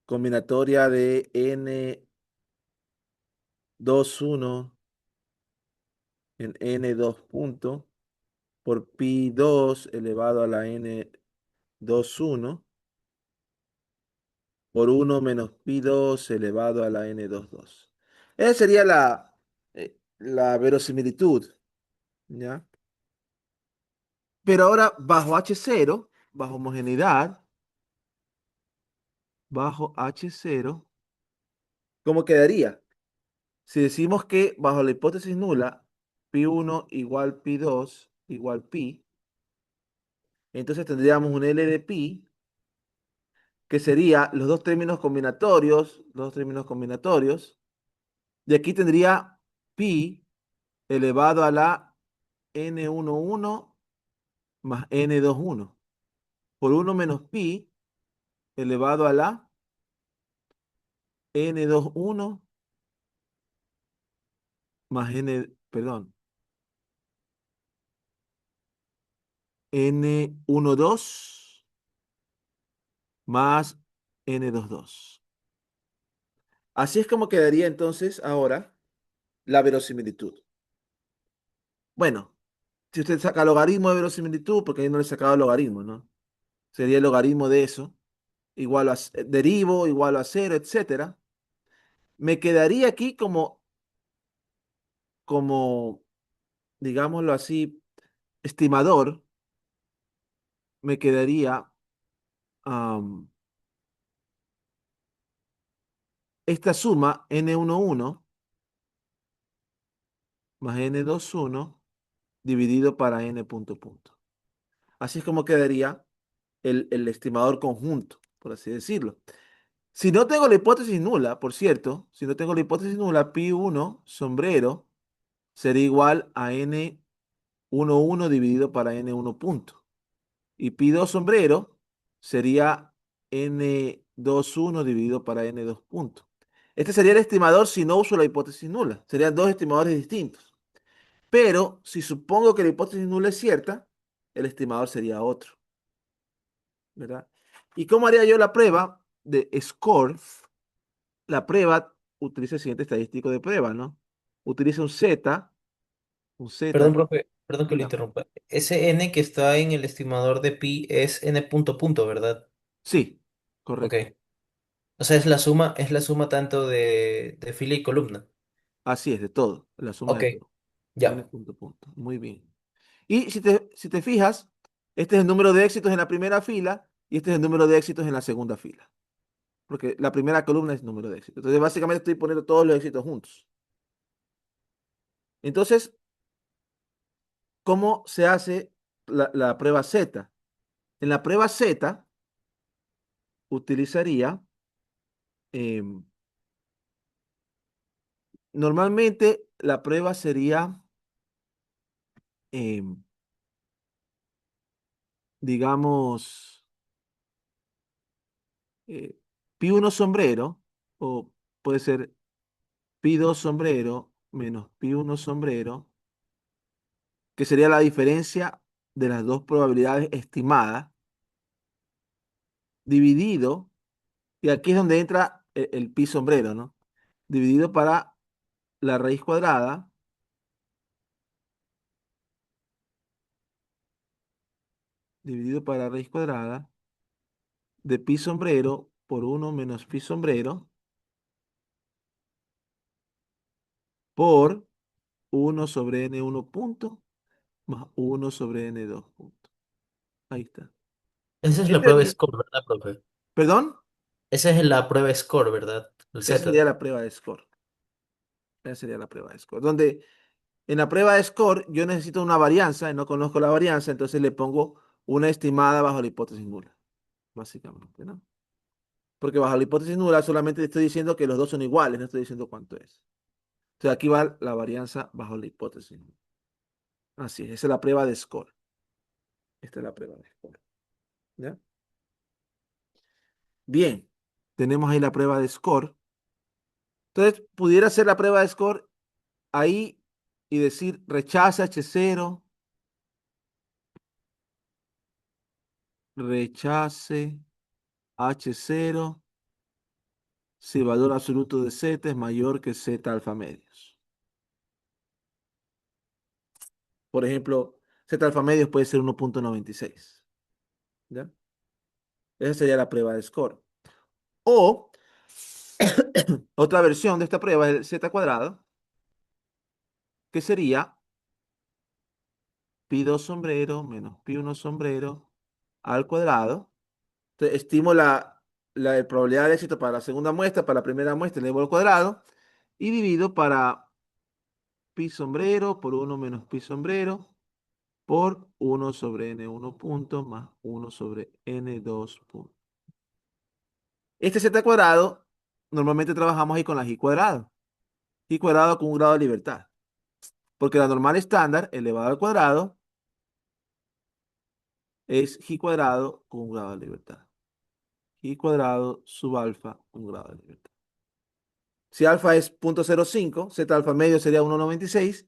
Combinatoria de n21 en n2 punto por pi2 elevado a la n21 por 1 menos pi2 elevado a la n22. Esa sería la verosimilitud, ¿ya? Pero ahora bajo H0, bajo homogeneidad, bajo H0, ¿cómo quedaría? Si decimos que bajo la hipótesis nula, pi1 igual pi2 igual pi, entonces tendríamos un L de pi que sería los dos términos combinatorios, y aquí tendría pi elevado a la N11 más N21 por uno menos pi elevado a la N21 más perdón, N12 más N22. Así es como quedaría entonces ahora la verosimilitud. Bueno, si usted saca logaritmo de verosimilitud, porque ahí no le he sacado logaritmo, ¿no? Sería el logaritmo de eso, igual a derivo, igual a cero, etcétera. Me quedaría aquí como, digámoslo así, estimador, me quedaría am, esta suma N11 más N21 dividido para N punto punto. Así es como quedaría el estimador conjunto, por así decirlo. Si no tengo la hipótesis nula, por cierto, si no tengo la hipótesis nula, pi1 sombrero sería igual a n11 dividido para n1 punto. Y pi2 sombrero sería n21 dividido para n2 punto. Este sería el estimador si no uso la hipótesis nula. Serían dos estimadores distintos. Pero si supongo que la hipótesis nula es cierta, el estimador sería otro, ¿verdad? ¿Y cómo haría yo la prueba de score? La prueba utiliza el siguiente estadístico de prueba, ¿no? Utiliza un Perdón, Z, profe, perdón que lo dígame. interrumpa. Ese n que está en el estimador de pi es n punto punto, ¿verdad? Sí, Ok. correcto. O sea, es la suma tanto de fila y columna. Así es, de todo, la suma Ok, de todo. N ya. punto punto. Muy bien. Y si te fijas, este es el número de éxitos en la primera fila y este es el número de éxitos en la segunda fila. Porque la primera columna es número de éxitos. Entonces, básicamente estoy poniendo todos los éxitos juntos. Entonces, ¿cómo se hace la prueba Z? En la prueba Z utilizaría, em, normalmente la prueba sería, em, digamos, eh, pi 1 sombrero, o puede ser pi 2 sombrero menos pi 1 sombrero, que sería la diferencia de las dos probabilidades estimadas, dividido, y aquí es donde entra el pi sombrero, ¿no? Dividido para la raíz cuadrada, dividido para la raíz cuadrada de pi sombrero por uno menos pi sombrero por uno sobre n1 punto más uno sobre n2 punto. Ahí está. Esa es la Este, prueba score, ¿verdad, profe? ¿Perdón? Esa es la prueba score, ¿verdad? El Esa sería Z. la prueba de score. Esa sería la prueba de score. Donde en la prueba de score yo necesito una varianza y no conozco la varianza, entonces le pongo una estimada bajo la hipótesis nula, básicamente, ¿no? Porque bajo la hipótesis nula solamente estoy diciendo que los dos son iguales, no estoy diciendo cuánto es. Entonces aquí va la varianza bajo la hipótesis nula. Así es, esa es la prueba de score. Esta es la prueba de score. ¿Ya? Bien, tenemos ahí la prueba de score. Entonces, pudiera hacer la prueba de score ahí y decir rechaza H0, rechace H0 si el valor absoluto de Z es mayor que Z alfa medios. Por ejemplo, Z alfa medios puede ser 1,96. ¿Ya? Esa sería la prueba de score. O otra versión de esta prueba es el Z cuadrado, que sería pi 2 sombrero menos pi 1 sombrero al cuadrado. Entonces, estimo la probabilidad de éxito para la segunda muestra, para la primera muestra, elevo al cuadrado y divido para pi sombrero por uno menos pi sombrero por uno sobre n1 punto más uno sobre n2 punto. Este z cuadrado, normalmente trabajamos ahí con la i cuadrado. I cuadrado con un grado de libertad. Porque la normal estándar elevado al cuadrado es g cuadrado con un grado de libertad. G cuadrado sub alfa, un grado de libertad. Si alfa es 0.05, z alfa medio sería 1.96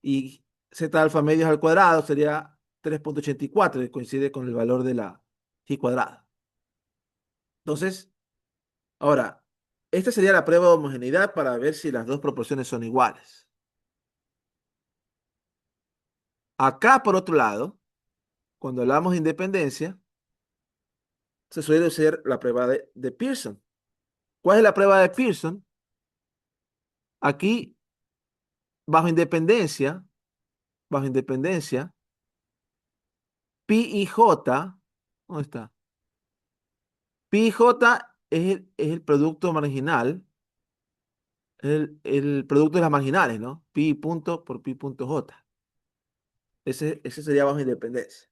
y z alfa medio al cuadrado sería 3.84, que coincide con el valor de la g cuadrada. Entonces, ahora, esta sería la prueba de homogeneidad para ver si las dos proporciones son iguales. Acá, por otro lado, cuando hablamos de independencia, se suele hacer la prueba de Pearson. ¿Cuál es la prueba de Pearson? Aquí, bajo independencia, pi y j, ¿dónde está? Pi y j es el producto marginal, el producto de las marginales, ¿no? Pi punto por pi punto j. Ese sería bajo independencia.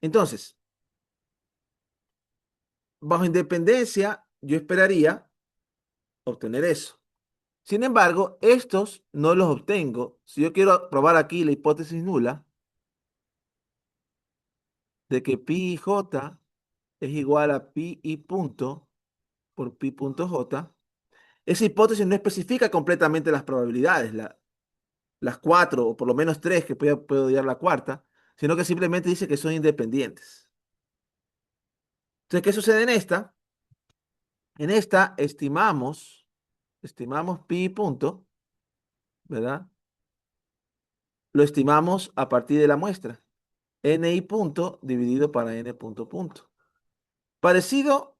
Entonces, bajo independencia, yo esperaría obtener eso. Sin embargo, estos no los obtengo. Si yo quiero probar aquí la hipótesis nula de que pi y j es igual a pi y punto por pi punto j, esa hipótesis no especifica completamente las probabilidades, las cuatro o por lo menos tres, que puedo dar la cuarta, sino que simplemente dice que son independientes. Entonces, ¿qué sucede en esta? En esta estimamos pi punto, ¿verdad? Lo estimamos a partir de la muestra. Ni punto dividido para n punto punto. Parecido,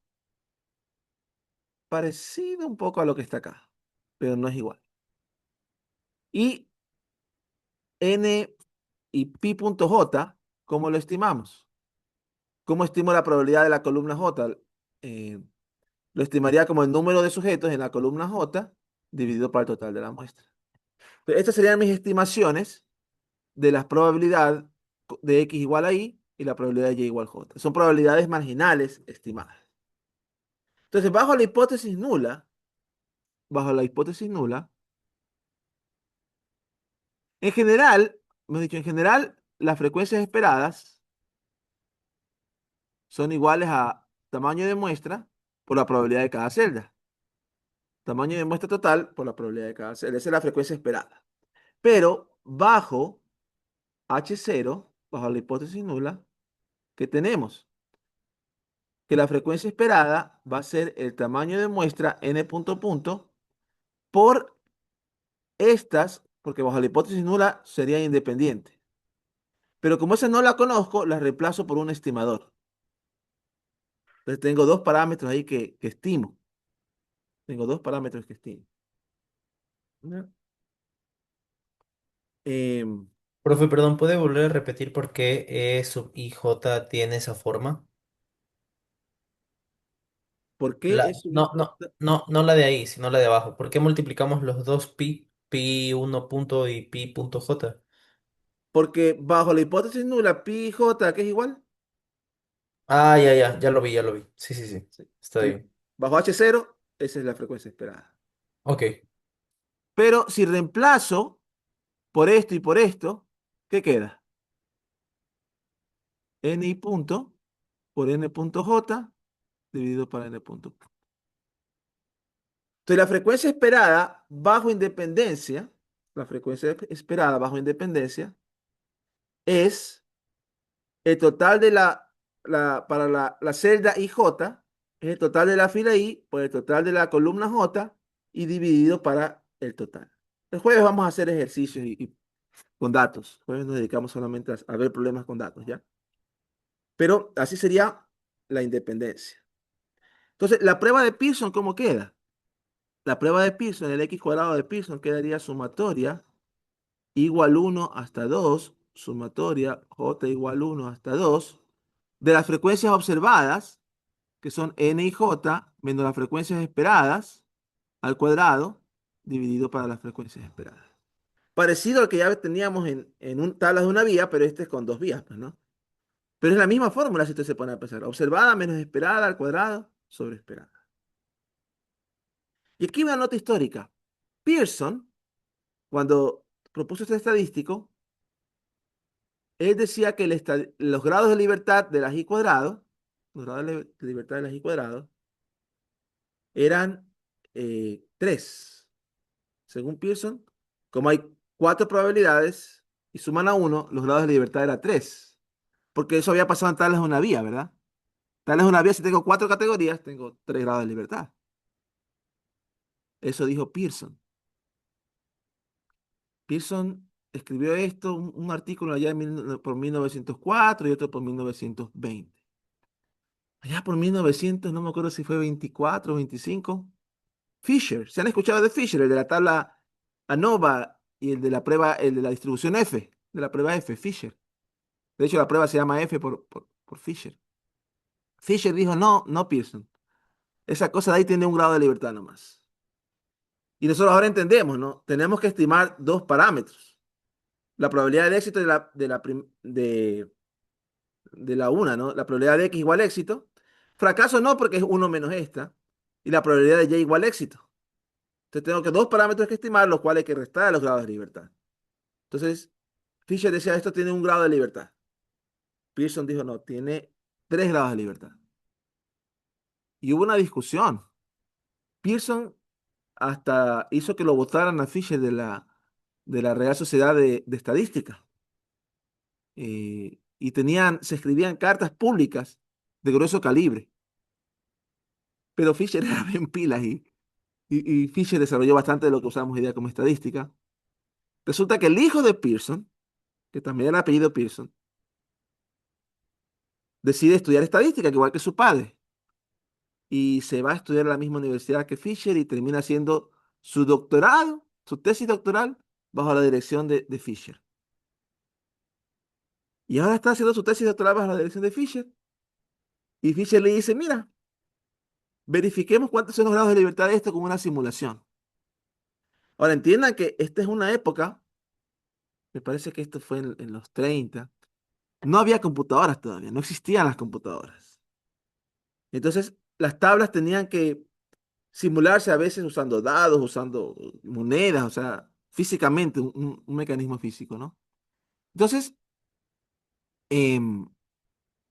parecido un poco a lo que está acá, pero no es igual. Y n y pi punto j, ¿cómo lo estimamos? ¿Cómo estimo la probabilidad de la columna j? Eh, lo estimaría como el número de sujetos en la columna j dividido por el total de la muestra. Pero estas serían mis estimaciones de la probabilidad de x igual a y la probabilidad de y igual a j. Son probabilidades marginales estimadas. Entonces, bajo la hipótesis nula, en general, hemos dicho, en general, las frecuencias esperadas son iguales a tamaño de muestra por la probabilidad de cada celda. Tamaño de muestra total por la probabilidad de cada celda. Esa es la frecuencia esperada. Pero bajo H0, bajo la hipótesis nula, ¿qué tenemos? Que la frecuencia esperada va a ser el tamaño de muestra n punto punto por estas, porque bajo la hipótesis nula sería independiente. Pero como esa no la conozco, la reemplazo por un estimador. Entonces tengo dos parámetros ahí que estimo. Tengo dos parámetros que estimo. ¿Ya? Em, Profe, perdón, ¿puede volver a repetir por qué E sub i j tiene esa forma? ¿Por qué es sub i j? No la de ahí, sino la de abajo. ¿Por qué multiplicamos los dos pi 1 punto y pi punto j? Porque bajo la hipótesis nula, pi j, ¿qué es igual? Ah, ya lo vi, ya lo vi. Sí, sí, sí, Sí. está Entonces, bien. bajo H0, esa es la frecuencia esperada. Ok, Pero si reemplazo por esto y por esto, ¿qué queda? Ni punto por n punto j dividido por n punto p. Entonces, la frecuencia esperada bajo independencia, la frecuencia esperada bajo independencia es el total de para la celda IJ, es el total de la fila I por el total de la columna J y dividido para el total. El jueves vamos a hacer ejercicios con datos. El jueves nos dedicamos solamente a ver problemas con datos, ¿ya? Pero así sería la independencia. Entonces, la prueba de Pearson, ¿cómo queda? La prueba de Pearson, el x cuadrado de Pearson quedaría sumatoria igual 1 hasta 2, sumatoria j igual 1 hasta 2, de las frecuencias observadas, que son n y j, menos las frecuencias esperadas, al cuadrado, dividido para las frecuencias esperadas. Parecido al que ya teníamos en tablas de una vía, pero este es con dos vías, pues, ¿no? Pero es la misma fórmula si usted se pone a pensar. Observada menos esperada al cuadrado sobre esperada. Y aquí una nota histórica. Pearson, cuando propuso este estadístico, él decía que los grados de libertad de la i cuadrado, los grados de libertad de la i cuadrado, eran 3. Según Pearson, como hay 4 probabilidades y suman a 1, los grados de libertad eran 3. Porque eso había pasado en tablas de una vía, ¿verdad? Tablas de una vía, si tengo 4 categorías, tengo 3 grados de libertad. Eso dijo Pearson. Pearson escribió esto, un artículo allá por 1904 y otro por 1920. Allá por 1900, no me acuerdo si fue 24 o 25. Fisher, ¿se han escuchado de Fisher? El de la tabla ANOVA y el de la prueba, el de la distribución F, de la prueba F, Fisher. De hecho, la prueba se llama F por Fisher. Fisher dijo, no, no Pearson. Esa cosa de ahí tiene un grado de libertad nomás. Y nosotros ahora entendemos, ¿no? Tenemos que estimar dos parámetros. La probabilidad de éxito de la una, ¿no? La probabilidad de X igual éxito. Fracaso no, porque es uno menos esta. Y la probabilidad de Y igual éxito. Entonces tengo que dos parámetros que estimar, los cuales hay que restar a los grados de libertad. Entonces, Fisher decía, esto tiene un grado de libertad. Pearson dijo, no, tiene 3 grados de libertad. Y hubo una discusión. Pearson hasta hizo que lo votaran a Fisher de la Real Sociedad de Estadística. Y se escribían cartas públicas de grueso calibre. Pero Fisher era bien pilas y Fisher desarrolló bastante de lo que usamos hoy día como estadística. Resulta que el hijo de Pearson, que también era apellido Pearson, decide estudiar estadística, que igual que su padre, y se va a estudiar a la misma universidad que Fisher y termina haciendo su doctorado, su tesis doctoral, bajo la dirección de Fisher. Y ahora está haciendo su tesis doctoral bajo la dirección de Fisher. Y Fisher le dice, mira, verifiquemos cuántos son los grados de libertad de esto con una simulación. Ahora entiendan que esta es una época, me parece que esto fue en los 30. No había computadoras todavía, no existían las computadoras. Entonces, las tablas tenían que simularse a veces usando dados, usando monedas, o sea, físicamente, un mecanismo físico, ¿no? Entonces, em,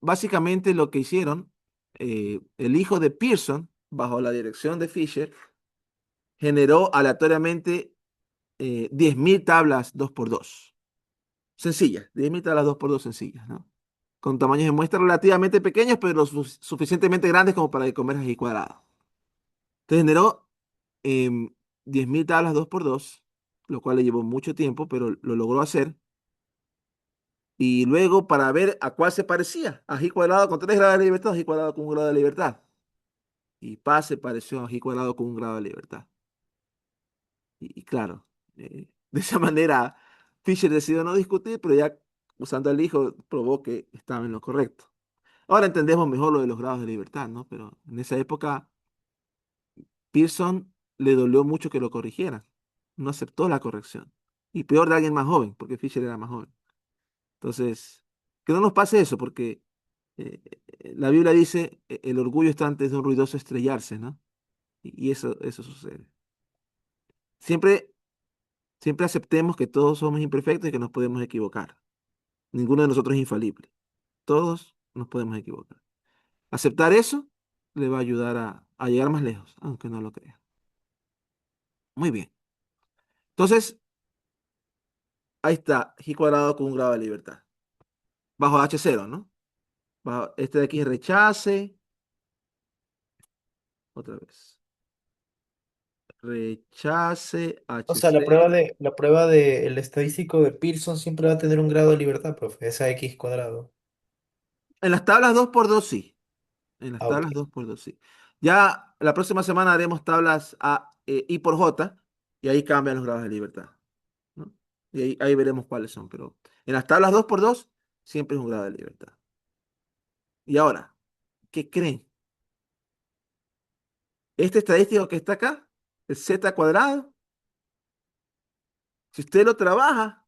básicamente lo que hicieron, el hijo de Pearson, bajo la dirección de Fisher, generó aleatoriamente 10.000 tablas 2x2. Sencillas, 10.000 tablas 2x2 sencillas, ¿no? Con tamaños de muestra relativamente pequeños, pero suficientemente grandes como para que comer y cuadrado. Entonces generó 10.000 tablas 2x2, lo cual le llevó mucho tiempo, pero lo logró hacer. Y luego para ver a cuál se parecía, a G cuadrado con 3 grados de libertad, a G cuadrado con 1 grado de libertad. Y Paz se pareció a G cuadrado con 1 grado de libertad. Y claro, de esa manera Fisher decidió no discutir, pero ya usando al hijo probó que estaba en lo correcto. Ahora entendemos mejor lo de los grados de libertad, ¿no? Pero en esa época Pearson le dolió mucho que lo corrigieran. No aceptó la corrección. Y peor de alguien más joven, porque Fisher era más joven. Entonces, que no nos pase eso, porque la Biblia dice, el orgullo está antes de un ruidoso estrellarse, ¿no? Y eso sucede. Siempre, siempre aceptemos que todos somos imperfectos y que nos podemos equivocar. Ninguno de nosotros es infalible. Todos nos podemos equivocar. Aceptar eso le va a ayudar a llegar más lejos, aunque no lo crea. Muy bien. Entonces, ahí está, G cuadrado con 1 grado de libertad. Bajo H0, ¿no? Este de aquí es rechace. Otra vez. Rechace O sea, la H0. prueba de el estadístico de Pearson siempre va a tener un grado de libertad, profe, esa X cuadrado. En las tablas 2x2 sí. En las Ah, ok. tablas 2x2 sí. Ya la próxima semana haremos tablas I por J y ahí cambian los grados de libertad, ¿no? Y ahí veremos cuáles son. Pero en las tablas 2x2 siempre es un grado de libertad. Y ahora, ¿qué creen? Este estadístico que está acá, el Z cuadrado, si usted lo trabaja,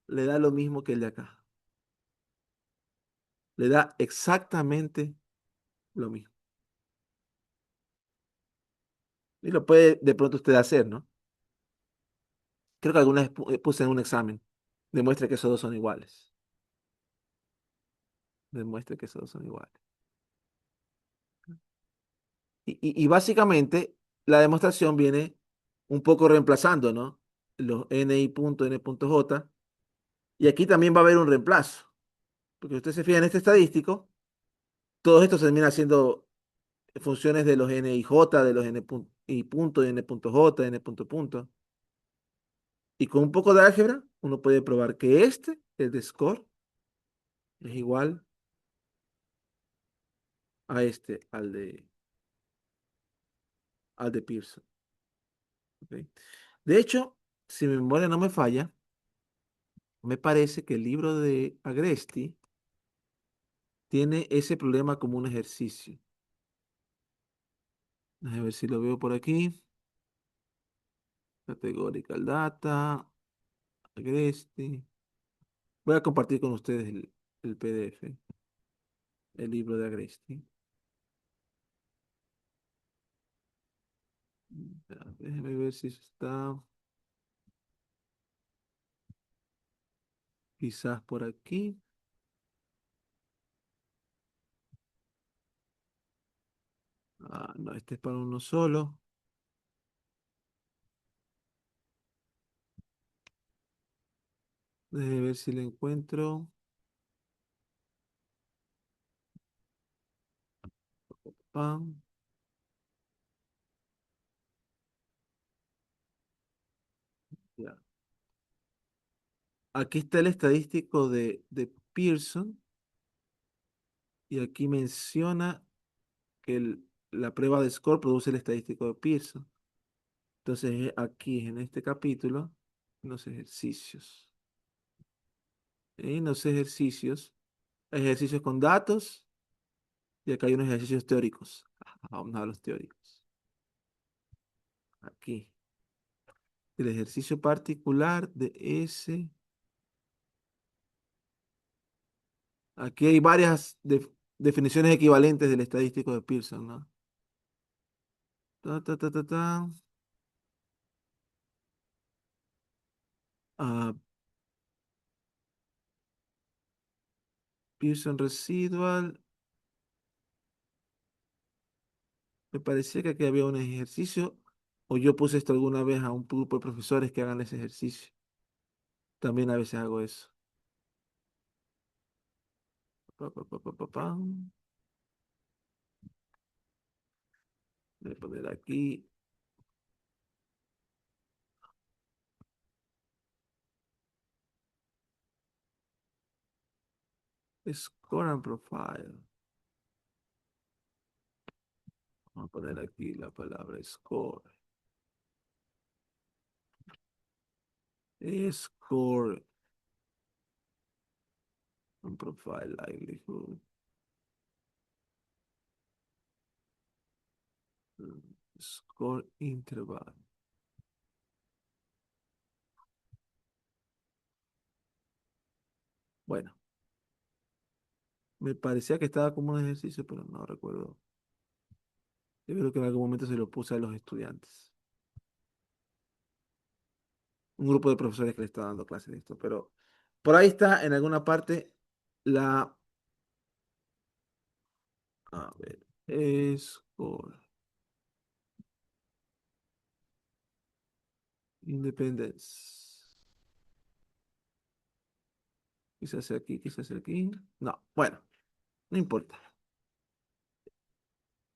le da lo mismo que el de acá. Le da exactamente lo mismo. Y lo puede de pronto usted hacer, ¿no? Creo que alguna vez puse en un examen. Demuestre que esos dos son iguales. Demuestre que esos dos son iguales. Y básicamente la demostración viene un poco reemplazando, ¿no? Los ni punto, n punto j. Y aquí también va a haber un reemplazo. Porque usted se fija en este estadístico, todo esto se termina siendo funciones de los n y j, de los n y punto, n punto j, n punto punto. Y con un poco de álgebra, uno puede probar que este, el de score, es igual a este, al de Pearson. ¿Ok? De hecho, si mi memoria no me falla, me parece que el libro de Agresti tiene ese problema como un ejercicio. Déjame ver si lo veo por aquí. Categorical data, Agresti. Voy a compartir con ustedes el PDF, el libro de Agresti. Ya, déjeme ver si está quizás por aquí. Ah, no, este es para uno solo. Déjeme ver si lo encuentro. Pam, ya. Aquí está el estadístico de Pearson y aquí menciona que la prueba de score produce el estadístico de Pearson. Entonces, aquí en este capítulo, los ejercicios. En los ejercicios, hay ejercicios con datos y acá hay unos ejercicios teóricos. Vamos a los teóricos. Aquí. El ejercicio particular de ese. Aquí hay varias definiciones equivalentes del estadístico de Pearson, ¿no? Ta, ta, ta, ta, ta. Ah, Pearson Residual. Me parecía que aquí había un ejercicio, o yo puse esto alguna vez a un grupo de profesores que hagan ese ejercicio. También a veces hago eso. Pa, pa, pa, pa, pa, pam. Voy a poner aquí. Score and profile. Vamos a poner aquí la palabra score. Score and profile likelihood. Score interval. Bueno, me parecía que estaba como un ejercicio, pero no recuerdo. Yo creo que en algún momento se lo puse a los estudiantes. Un grupo de profesores que le está dando clases de esto, pero por ahí está en alguna parte la, a ver, score, independence. Quizás sea aquí, quizás sea aquí. No, bueno, no importa.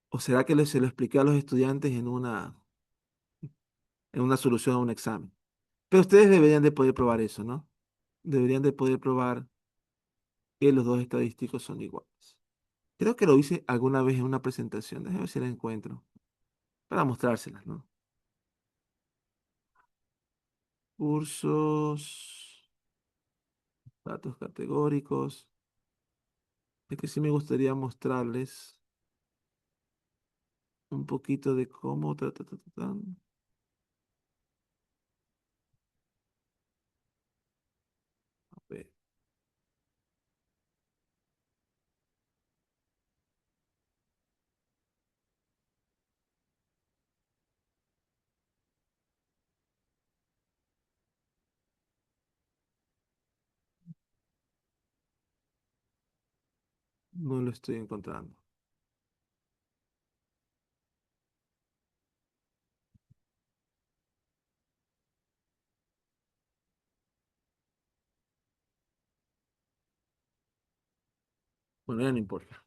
¿O será que se lo expliqué a los estudiantes en una solución a un examen? Pero ustedes deberían de poder probar eso, ¿no? Deberían de poder probar que los dos estadísticos son iguales. Creo que lo hice alguna vez en una presentación. Déjame ver si la encuentro. Para mostrárselas, ¿no? Cursos, datos categóricos. Es que sí me gustaría mostrarles un poquito de cómo. A ver. No lo estoy encontrando. Bueno, ya no importa.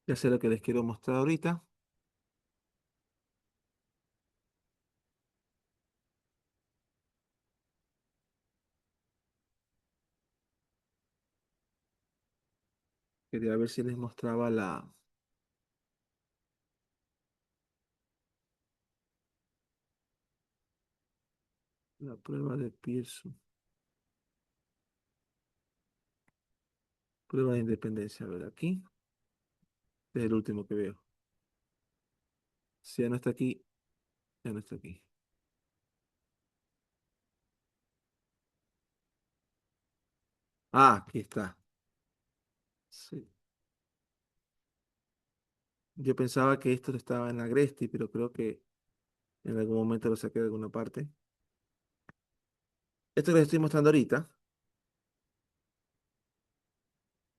Ya sé lo que les quiero mostrar ahorita. Quería ver si les mostraba la prueba de Pearson. Prueba de independencia. A ver, aquí. Este es el último que veo. Si ya no está aquí, ya no está aquí. Ah, aquí está. Sí. Yo pensaba que esto estaba en Agresti, pero creo que en algún momento lo saqué de alguna parte. Esto que les estoy mostrando ahorita,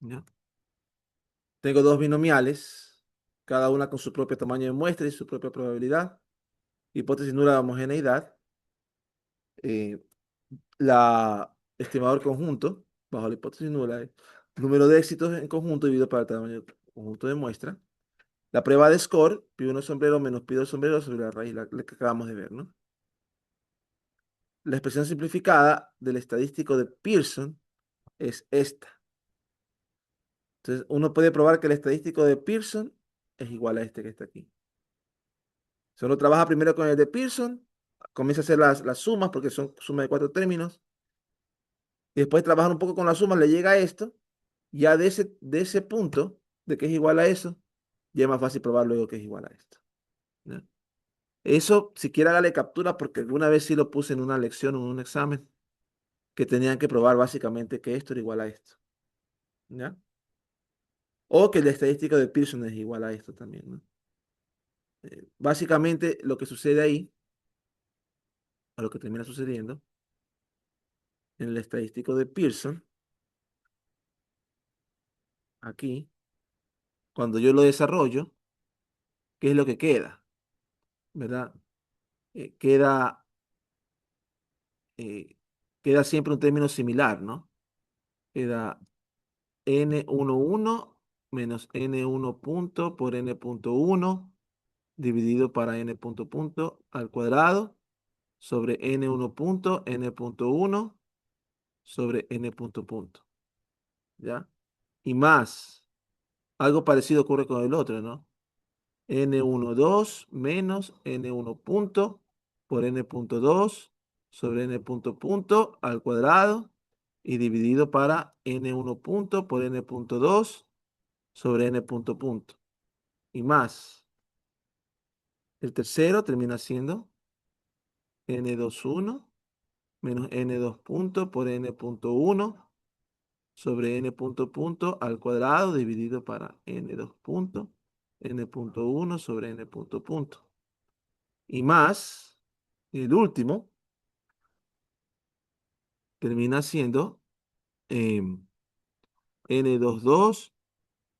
¿ya? Tengo dos binomiales, cada una con su propio tamaño de muestra y su propia probabilidad. Hipótesis nula de homogeneidad. eh, la estimador conjunto, bajo la hipótesis nula, es número de éxitos en conjunto dividido por el tamaño del conjunto de muestra. La prueba de score, pi 1 sombrero menos pi 2 sombrero sobre la raíz, la que acabamos de ver, ¿no? La expresión simplificada del estadístico de Pearson es esta. Entonces, uno puede probar que el estadístico de Pearson es igual a este que está aquí. Solo trabaja primero con el de Pearson, comienza a hacer las sumas porque son sumas de cuatro términos, y después trabajar un poco con las sumas, le llega a esto, ya de ese punto, de que es igual a eso, ya es más fácil probar luego que es igual a esto, ¿ya? Eso, siquiera hágale captura, porque alguna vez sí lo puse en una lección o en un examen, que tenían que probar básicamente que esto era igual a esto, ¿ya? O que la estadística de Pearson es igual a esto también, ¿no? Básicamente lo que sucede ahí, o lo que termina sucediendo, en el estadístico de Pearson, aquí, cuando yo lo desarrollo, ¿qué es lo que queda? ¿Verdad? Queda, eh, queda siempre un término similar, ¿no? Queda n11 menos n1 punto por n punto 1 dividido para n punto punto al cuadrado sobre n1 punto n punto 1 sobre n punto punto, ¿ya? Y más, algo parecido ocurre con el otro, ¿no? N12 menos N1 punto por N punto 2 sobre N punto punto al cuadrado y dividido para N1 punto por N punto 2 sobre N punto punto. Y más, el tercero termina siendo N21 menos N2 punto por N punto 1 sobre N punto punto al cuadrado dividido para N2 punto, N punto 1 sobre N punto punto. Y más, el último termina siendo n22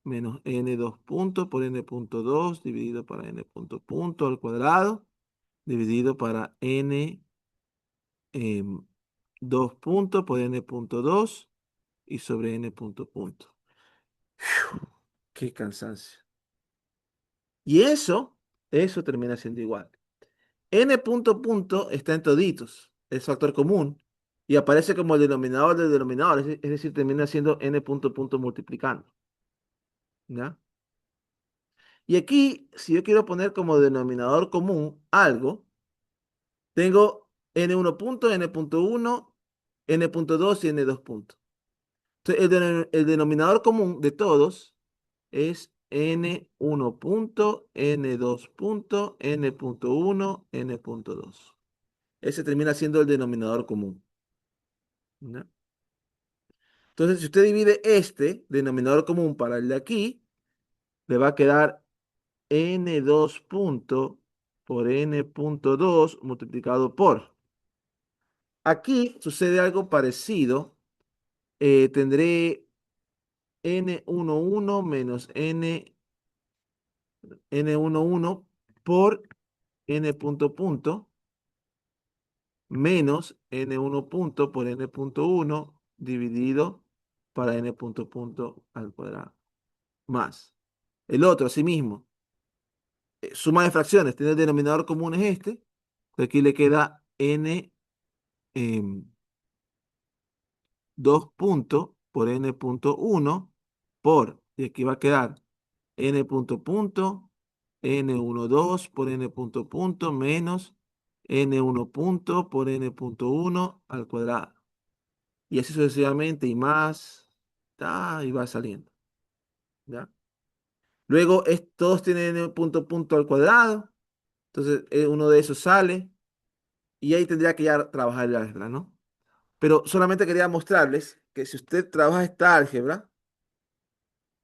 menos n2 punto por n punto 2 dividido para n punto punto al cuadrado dividido para n 2 punto por n punto 2 y sobre n punto punto. Qué cansancio. Y eso termina siendo igual. N punto punto está en toditos, es factor común, y aparece como el denominador del denominador, es decir, termina siendo N punto punto multiplicando, ¿ya? Y aquí, si yo quiero poner como denominador común algo, tengo N1 punto, N punto 1, N punto 2 y N2 punto. Entonces, el denominador común de todos es N1 punto, N2 punto, N punto 1, N punto 2. Ese termina siendo el denominador común, ¿ya? Entonces, si usted divide este denominador común para el de aquí, le va a quedar N2 punto por n.2 multiplicado por. Aquí sucede algo parecido. Tendré n11 menos n11 por n punto punto menos n1 punto por n punto 1 dividido para n punto punto al cuadrado. Más. El otro, asimismo, suma de fracciones, tiene el denominador común es este. Aquí le queda n 2 puntos por n punto 1 por, y aquí va a quedar n punto punto, n12 por n punto punto menos n1 punto por n punto 1 al cuadrado. Y así sucesivamente y más, y va saliendo. ¿Ya? Luego todos tienen n punto punto al cuadrado, entonces uno de esos sale y ahí tendría que ya trabajar el álgebra, ¿no? Pero solamente quería mostrarles que si usted trabaja esta álgebra,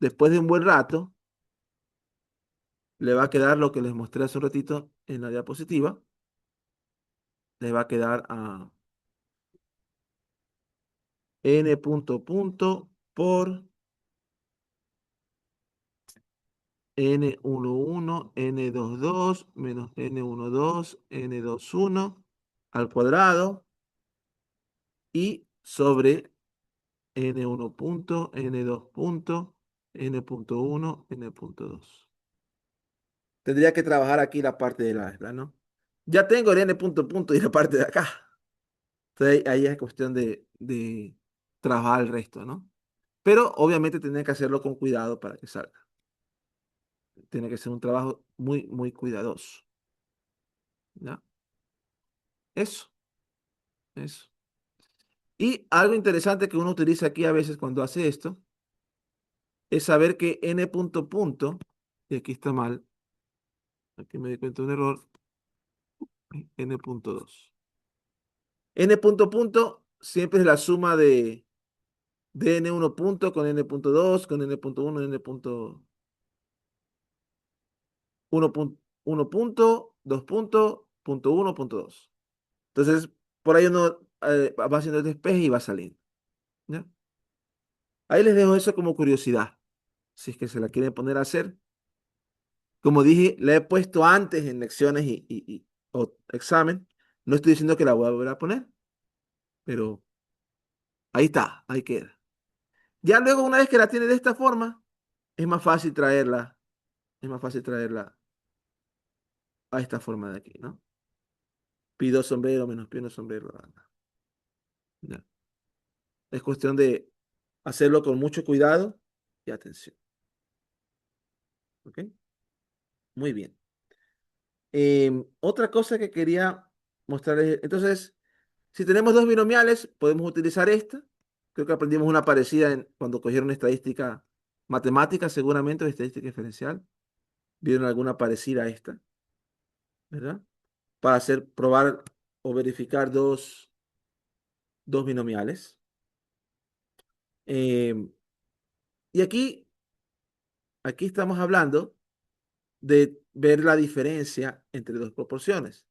después de un buen rato, le va a quedar lo que les mostré hace un ratito en la diapositiva. Le va a quedar a n punto punto por n11, n22 menos n12, n21 al cuadrado y sobre n1 punto, n2 punto, n.1, n.2. Tendría que trabajar aquí la parte del álgebra, ¿no? Ya tengo el n punto punto y la parte de acá. Entonces ahí es cuestión de trabajar el resto, ¿no? Pero obviamente tiene que hacerlo con cuidado para que salga. Tiene que ser un trabajo muy, muy cuidadoso. ¿Ya? Eso, eso. Y algo interesante que uno utiliza aquí a veces cuando hace esto es saber que n punto punto, y aquí está mal, aquí me di cuenta de un error, n punto 2. N punto punto siempre es la suma de n1 punto con n punto 2 con n punto 1, n punto 1 punto 1 punto, 2 punto, punto 1, punto 2. Entonces, por ahí uno va haciendo el despeje y va saliendo. ¿Ya? Ahí les dejo eso como curiosidad, si es que se la quieren poner a hacer. Como dije, la he puesto antes en lecciones o examen. No estoy diciendo que la voy a volver a poner, pero ahí está, ahí queda. Ya luego, una vez que la tiene de esta forma, es más fácil traerla, es más fácil traerla a esta forma de aquí, ¿no? Pi 2 sombrero menos pi 1 sombrero. ¿Ya? Es cuestión de hacerlo con mucho cuidado y atención. ¿Ok? Muy bien. Otra cosa que quería mostrarles, entonces, si tenemos dos binomiales, podemos utilizar esta. Creo que aprendimos una parecida cuando cogieron estadística matemática, seguramente, o estadística diferencial. Vieron alguna parecida a esta, ¿verdad? Para probar o verificar dos binomiales. Em, y aquí estamos hablando de ver la diferencia entre dos proporciones.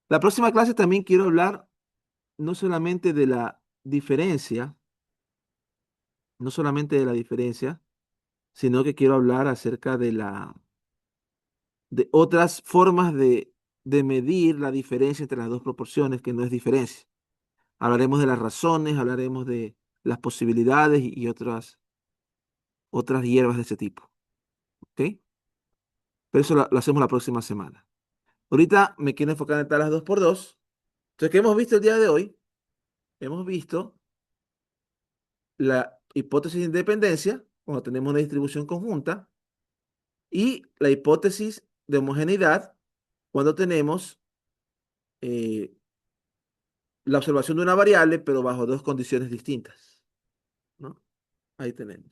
La próxima clase también quiero hablar no solamente de la diferencia, no solamente de la diferencia, sino que quiero hablar acerca de otras formas de medir la diferencia entre las dos proporciones, que no es diferencia. Hablaremos de las razones, hablaremos de las posibilidades y otras hierbas de ese tipo. ¿Ok? Pero eso lo hacemos la próxima semana. Ahorita me quiero enfocar en tablas 2 por 2. Entonces, ¿qué hemos visto el día de hoy? Hemos visto la hipótesis de independencia, cuando tenemos una distribución conjunta, y la hipótesis de homogeneidad, cuando tenemos eh, la observación de una variable, pero bajo dos condiciones distintas, ¿no? Ahí tenemos.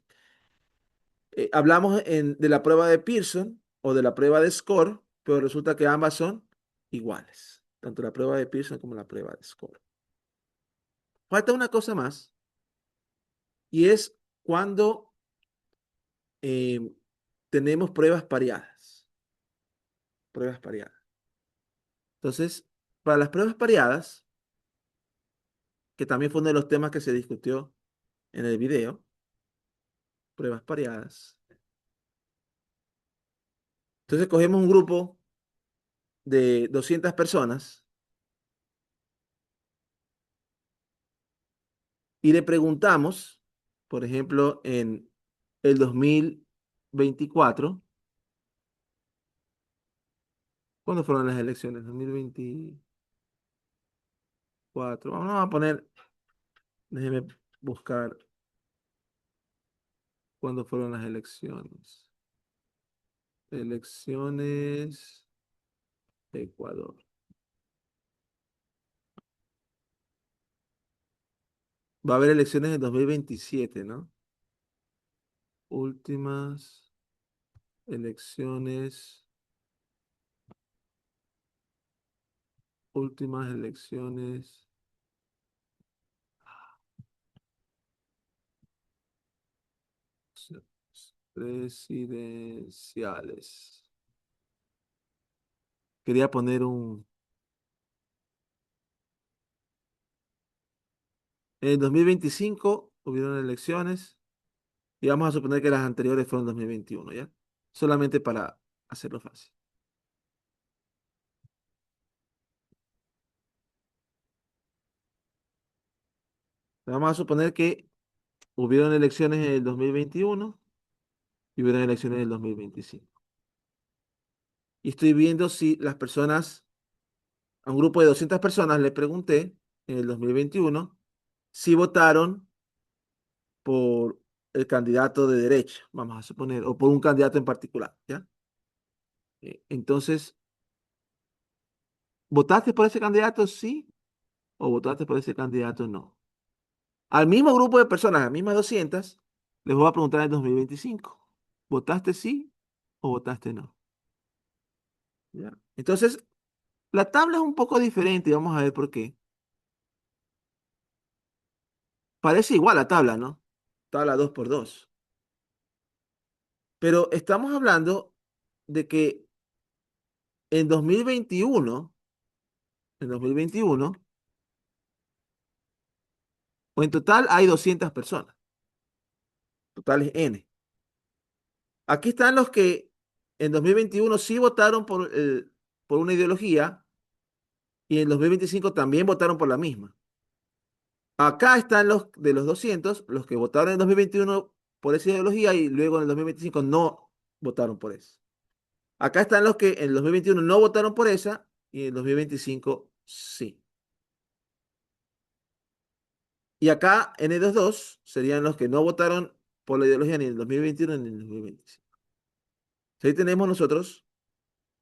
Hablamos de la prueba de Pearson o de la prueba de Score, pero resulta que ambas son iguales, tanto la prueba de Pearson como la prueba de Score. Falta una cosa más, y es cuando eh, tenemos pruebas pareadas. Pruebas pareadas. Entonces, para las pruebas pareadas, que también fue uno de los temas que se discutió en el video, pruebas pareadas. Entonces cogemos un grupo de 200 personas y le preguntamos, por ejemplo, en el 2024, ¿cuándo fueron las elecciones? 2024. Vamos a poner, déjeme buscar cuándo fueron las elecciones. Elecciones Ecuador. Va a haber elecciones en 2027, ¿no? Últimas elecciones, últimas elecciones presidenciales. Quería poner un... En el 2025 hubieron elecciones y vamos a suponer que las anteriores fueron en 2021, ¿ya? Solamente para hacerlo fácil. Vamos a suponer que hubieron elecciones en el 2021 y hubieron elecciones en el 2025. Y estoy viendo si las personas, a un grupo de 200 personas le pregunté en el 2021 si votaron por el candidato de derecha, vamos a suponer, o por un candidato en particular, ¿ya? Entonces, ¿votaste por ese candidato? Sí. ¿O votaste por ese candidato? No. Al mismo grupo de personas, a las mismas 200, les voy a preguntar en el 2025. ¿Votaste sí o votaste no? ¿Ya? Entonces, la tabla es un poco diferente y vamos a ver por qué. Parece igual la tabla, ¿no? Tabla 2 por 2. Pero estamos hablando de que en 2021, en 2021, o en total hay 200 personas. Total es N. Aquí están los que en 2021 sí votaron por una ideología y en 2025 también votaron por la misma. Acá están los de los 200, los que votaron en 2021 por esa ideología y luego en el 2025 no votaron por eso. Acá están los que en el 2021 no votaron por esa y en el 2025 sí. Y acá en el dos serían los que no votaron por la ideología ni en el 2021 ni en el 2025. Ahí tenemos nosotros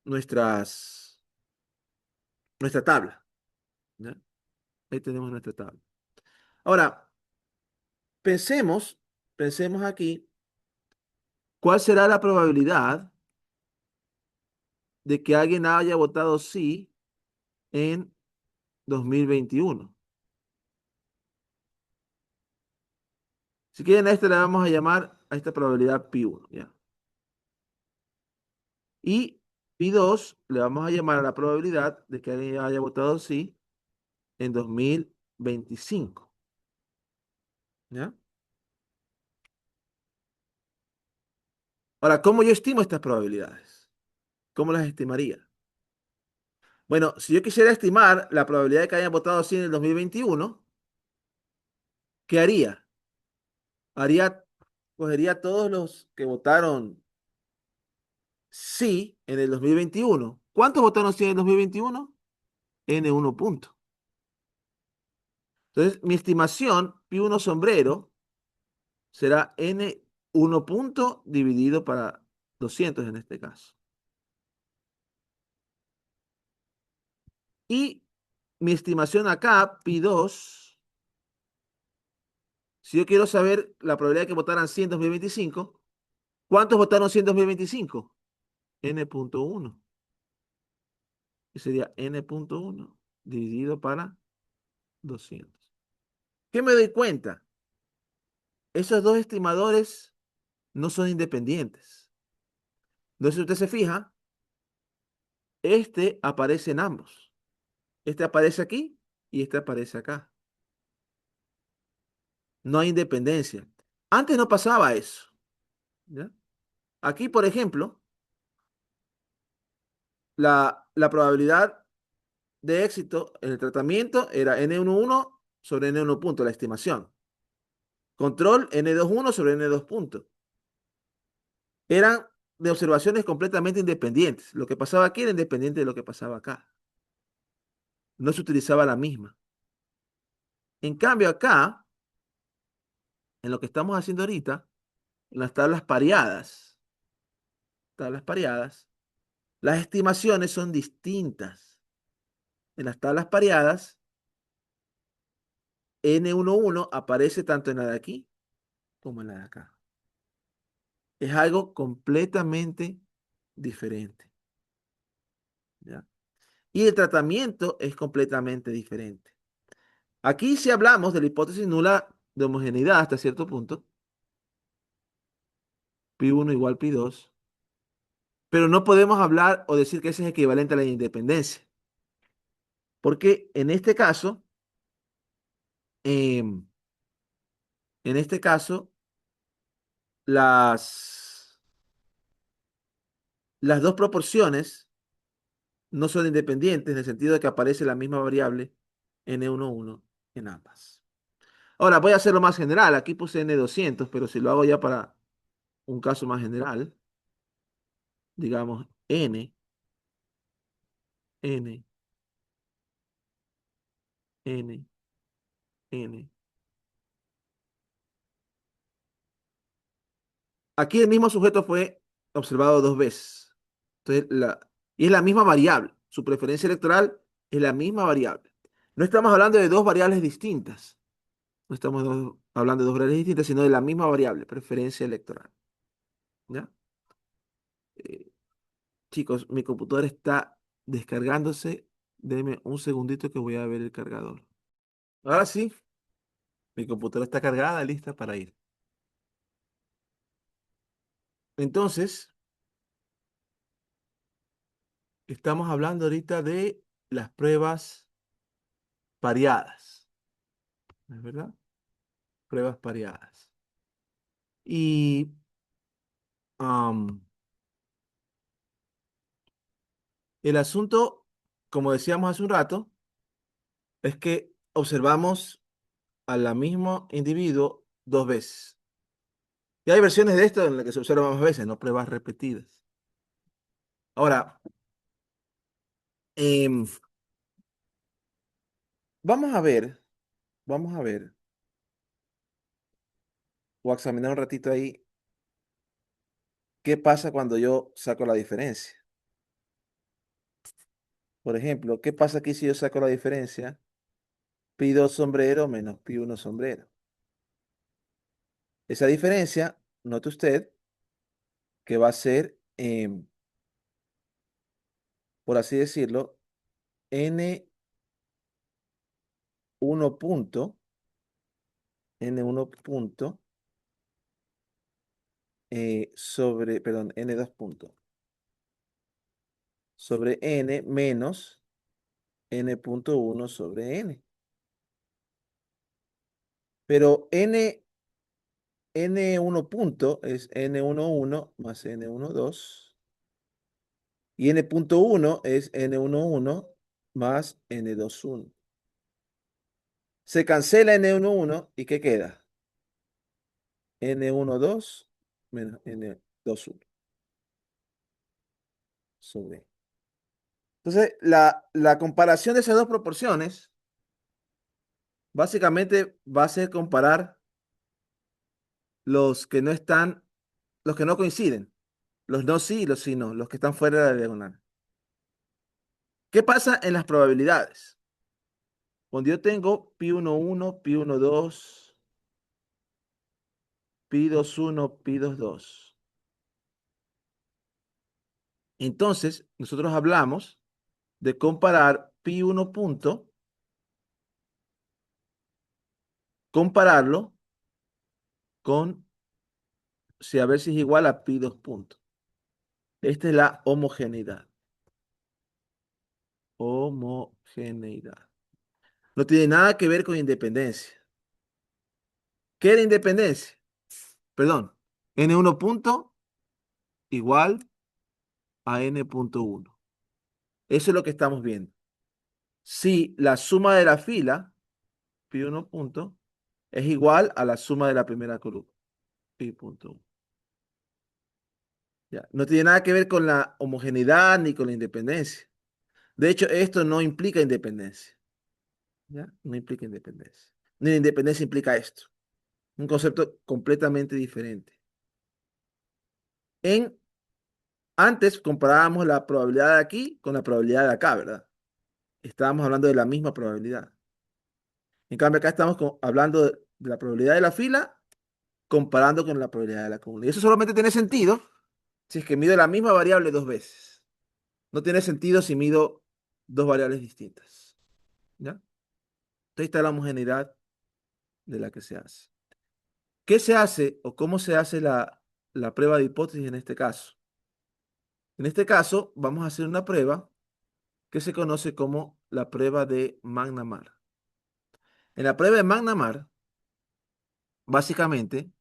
nuestra tabla, ¿ya? Ahí tenemos nuestra tabla. Ahora, pensemos aquí, ¿cuál será la probabilidad de que alguien haya votado sí en 2021? Si quieren, a esta le vamos a llamar a esta probabilidad pi1, ¿ya? Y pi2 le vamos a llamar a la probabilidad de que alguien haya votado sí en 2025, ¿ya? Ahora, ¿cómo yo estimo estas probabilidades? ¿Cómo las estimaría? Bueno, si yo quisiera estimar la probabilidad de que hayan votado sí en el 2021, ¿qué haría? Cogería todos los que votaron sí en el 2021. ¿Cuántos votaron sí en el 2021? N1 punto. Entonces, mi estimación, pi1 sombrero, será N1 punto dividido para 200 en este caso. Y mi estimación acá, pi2, si yo quiero saber la probabilidad de que votaran 100 en 2025, ¿cuántos votaron 100 en 2025? N.1. Y sería N.1 dividido para 200. ¿Qué me doy cuenta? Esos dos estimadores no son independientes. Entonces, si usted se fija, este aparece en ambos. Este aparece aquí y este aparece acá. No hay independencia. Antes no pasaba eso. ¿Ya? Aquí, por ejemplo, la probabilidad de éxito en el tratamiento era N11 sobre N1 punto, la estimación. Control N21 sobre N2 punto. Eran de observaciones completamente independientes. Lo que pasaba aquí era independiente de lo que pasaba acá. No se utilizaba la misma. En cambio, acá, en lo que estamos haciendo ahorita, en las tablas pareadas, las estimaciones son distintas. En las tablas pareadas, N11 aparece tanto en la de aquí como en la de acá. Es algo completamente diferente. ¿Ya? Y el tratamiento es completamente diferente. Aquí sí hablamos de la hipótesis nula de homogeneidad hasta cierto punto, pi1 igual pi2, pero no podemos hablar o decir que ese es equivalente a la independencia, porque em, en este caso, las, las dos proporciones no son independientes en el sentido de que aparece la misma variable n11 en ambas. Ahora voy a hacerlo más general. Aquí puse n200, pero si lo hago ya para un caso más general, digamos n, n, n. Aquí el mismo sujeto fue observado dos veces. Entonces, y es la misma variable. Su preferencia electoral es la misma variable. No estamos hablando de dos variables distintas. No estamos hablando de dos variables distintas, sino de la misma variable, preferencia electoral. ¿Ya? Eh, chicos, mi computadora está descargándose. Denme un segundito que voy a ver el cargador. Ahora sí, mi computadora está cargada, lista para ir. Entonces, estamos hablando ahorita de las pruebas pareadas. ¿Es verdad? Pruebas pareadas. Y am, el asunto, como decíamos hace un rato, es que observamos al mismo individuo dos veces. Y hay versiones de esto en las que se observa más veces, no pruebas repetidas. Ahora, em, vamos a ver, vamos a ver, o a examinar un ratito ahí qué pasa cuando yo saco la diferencia. Por ejemplo, ¿qué pasa aquí si yo saco la diferencia? Pi2 sombrero menos pi1 sombrero. Esa diferencia, note usted, que va a ser, por así decirlo, N1 punto, N1 punto sobre, perdón, N2 punto, sobre N menos N.1 sobre N. Pero N1 punto es N11 más N12 y N.1 es N11 más N21. Se cancela N11 y ¿qué queda? N12 menos N21 sobre. Entonces, la comparación de esas dos proporciones básicamente va a ser comparar los que no están, los que no coinciden, los no sí y los sí no, los que están fuera de la diagonal. ¿Qué pasa en las probabilidades? Cuando yo tengo pi1, pi1, pi2, pi2. Entonces, nosotros hablamos de comparar pi1 punto, compararlo con, si a ver si es igual a pi2 punto. Esta es la homogeneidad. Homogeneidad. Homogeneidad. No tiene nada que ver con independencia. ¿Qué era independencia? Perdón. N1 punto igual a N punto 1. Eso es lo que estamos viendo. Si la suma de la fila, pi1 punto, es igual a la suma de la primera columna, pi punto 1. Ya. No tiene nada que ver con la homogeneidad ni con la independencia. De hecho, esto no implica independencia. ¿Ya? No implica independencia. Ni la independencia implica esto. Un concepto completamente diferente. En, antes comparábamos la probabilidad de aquí con la probabilidad de acá, ¿verdad? Estábamos hablando de la misma probabilidad. En cambio, acá estamos hablando de la probabilidad de la fila comparando con la probabilidad de la columna. Y eso solamente tiene sentido si es que mido la misma variable dos veces. No tiene sentido si mido dos variables distintas. ¿Ya? Entonces, ahí está la homogeneidad de la que se hace. ¿Qué se hace o cómo se hace la prueba de hipótesis en este caso? En este caso, vamos a hacer una prueba que se conoce como la prueba de McNamara. En la prueba de McNamara, básicamente,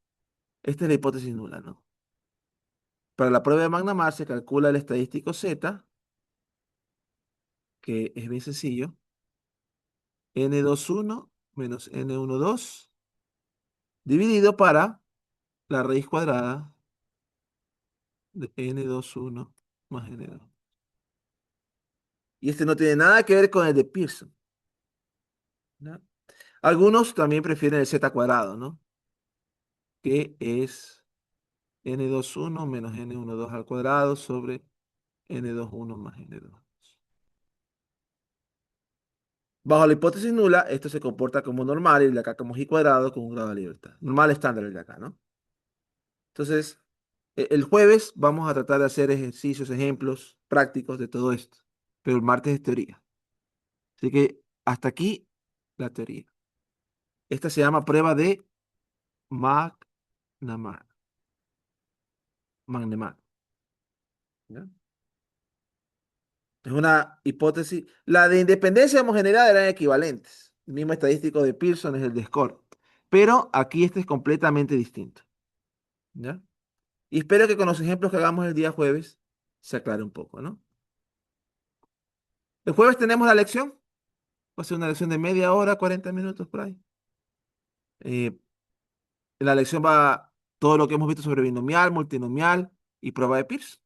esta es la hipótesis nula, ¿no? Para la prueba de McNamara se calcula el estadístico Z, que es bien sencillo, N21 menos N12, dividido para la raíz cuadrada de N21 más N2. Y este no tiene nada que ver con el de Pearson, ¿no? Algunos también prefieren el Z cuadrado, ¿no? Que es N21 menos N12 al cuadrado sobre N21 más N2. Bajo la hipótesis nula, esto se comporta como normal y el de acá como y cuadrado con un grado de libertad. Normal estándar el de acá, ¿no? Entonces, el jueves vamos a tratar de hacer ejercicios, ejemplos prácticos de todo esto, pero el martes es teoría. Así que hasta aquí la teoría. Esta se llama prueba de McNamara. McNamara, ¿ya? Es una hipótesis. La de independencia y homogeneidad eran equivalentes. El mismo estadístico de Pearson es el de Score. Pero aquí este es completamente distinto, ¿ya? Y espero que con los ejemplos que hagamos el día jueves se aclare un poco, ¿no? El jueves tenemos la lección. Va a ser una lección de media hora, 40 minutos por ahí. Eh, en la lección va todo lo que hemos visto sobre binomial, multinomial y prueba de Pearson,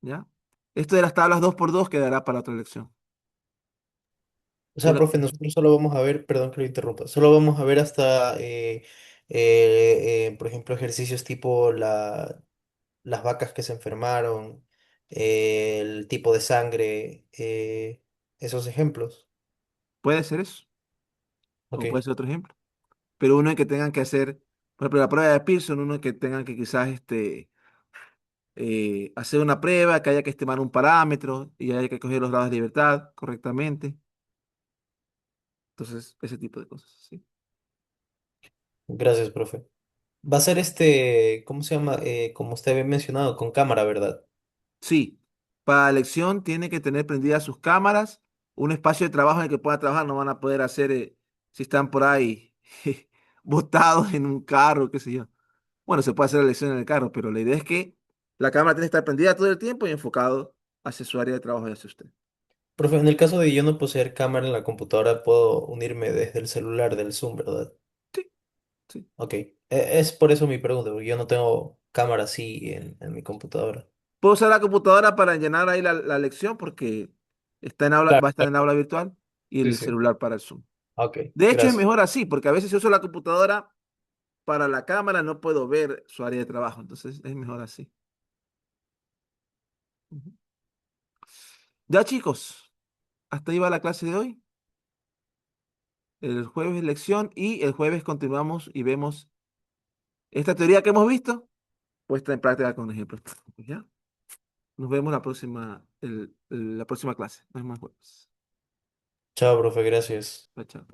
¿ya? Esto de las tablas 2 por 2 quedará para otra lección. O sea, Bueno, profe, nosotros solo vamos a ver, perdón que lo interrumpa, solo vamos a ver hasta, por ejemplo, ejercicios tipo las vacas que se enfermaron, el tipo de sangre, esos ejemplos. puede ser eso, o puede Ok. ser otro ejemplo. Pero uno en que tengan que hacer, por ejemplo, la prueba de Pearson, uno en que tengan que quizás hacer una prueba, que haya que estimar un parámetro y haya que coger los grados de libertad correctamente. Entonces, ese tipo de cosas, ¿sí? Gracias, profe. Va a ser ¿cómo se llama? Como usted había mencionado, con cámara, ¿verdad? Sí, para la elección tiene que tener prendidas sus cámaras, un espacio de trabajo en el que puedan trabajar, no van a poder hacer si están por ahí botados en un carro, qué sé yo. Bueno, se puede hacer la elección en el carro, pero la idea es que la cámara tiene que estar prendida todo el tiempo y enfocado hacia su área de trabajo y hacia usted. Profe, en el caso de yo no poseer cámara en la computadora, puedo unirme desde el celular del Zoom, ¿verdad? Sí, sí. Ok. Es por eso mi pregunta, porque yo no tengo cámara así en mi computadora. Puedo usar la computadora para llenar ahí la lección porque está en aula, Claro, va a estar claro. en aula virtual y Sí, el sí. celular para el Zoom. Ok, De hecho, es gracias. mejor así, porque a veces yo uso la computadora para la cámara, no puedo ver su área de trabajo, entonces es mejor así. Ujú. Ya, chicos, hasta ahí va la clase de hoy. El jueves es lección y el jueves continuamos y vemos esta teoría que hemos visto puesta en práctica con ejemplos prácticos, ¿ya? Nos vemos la próxima clase. Nos vemos el jueves. Chao, profe, gracias. Chao, chao.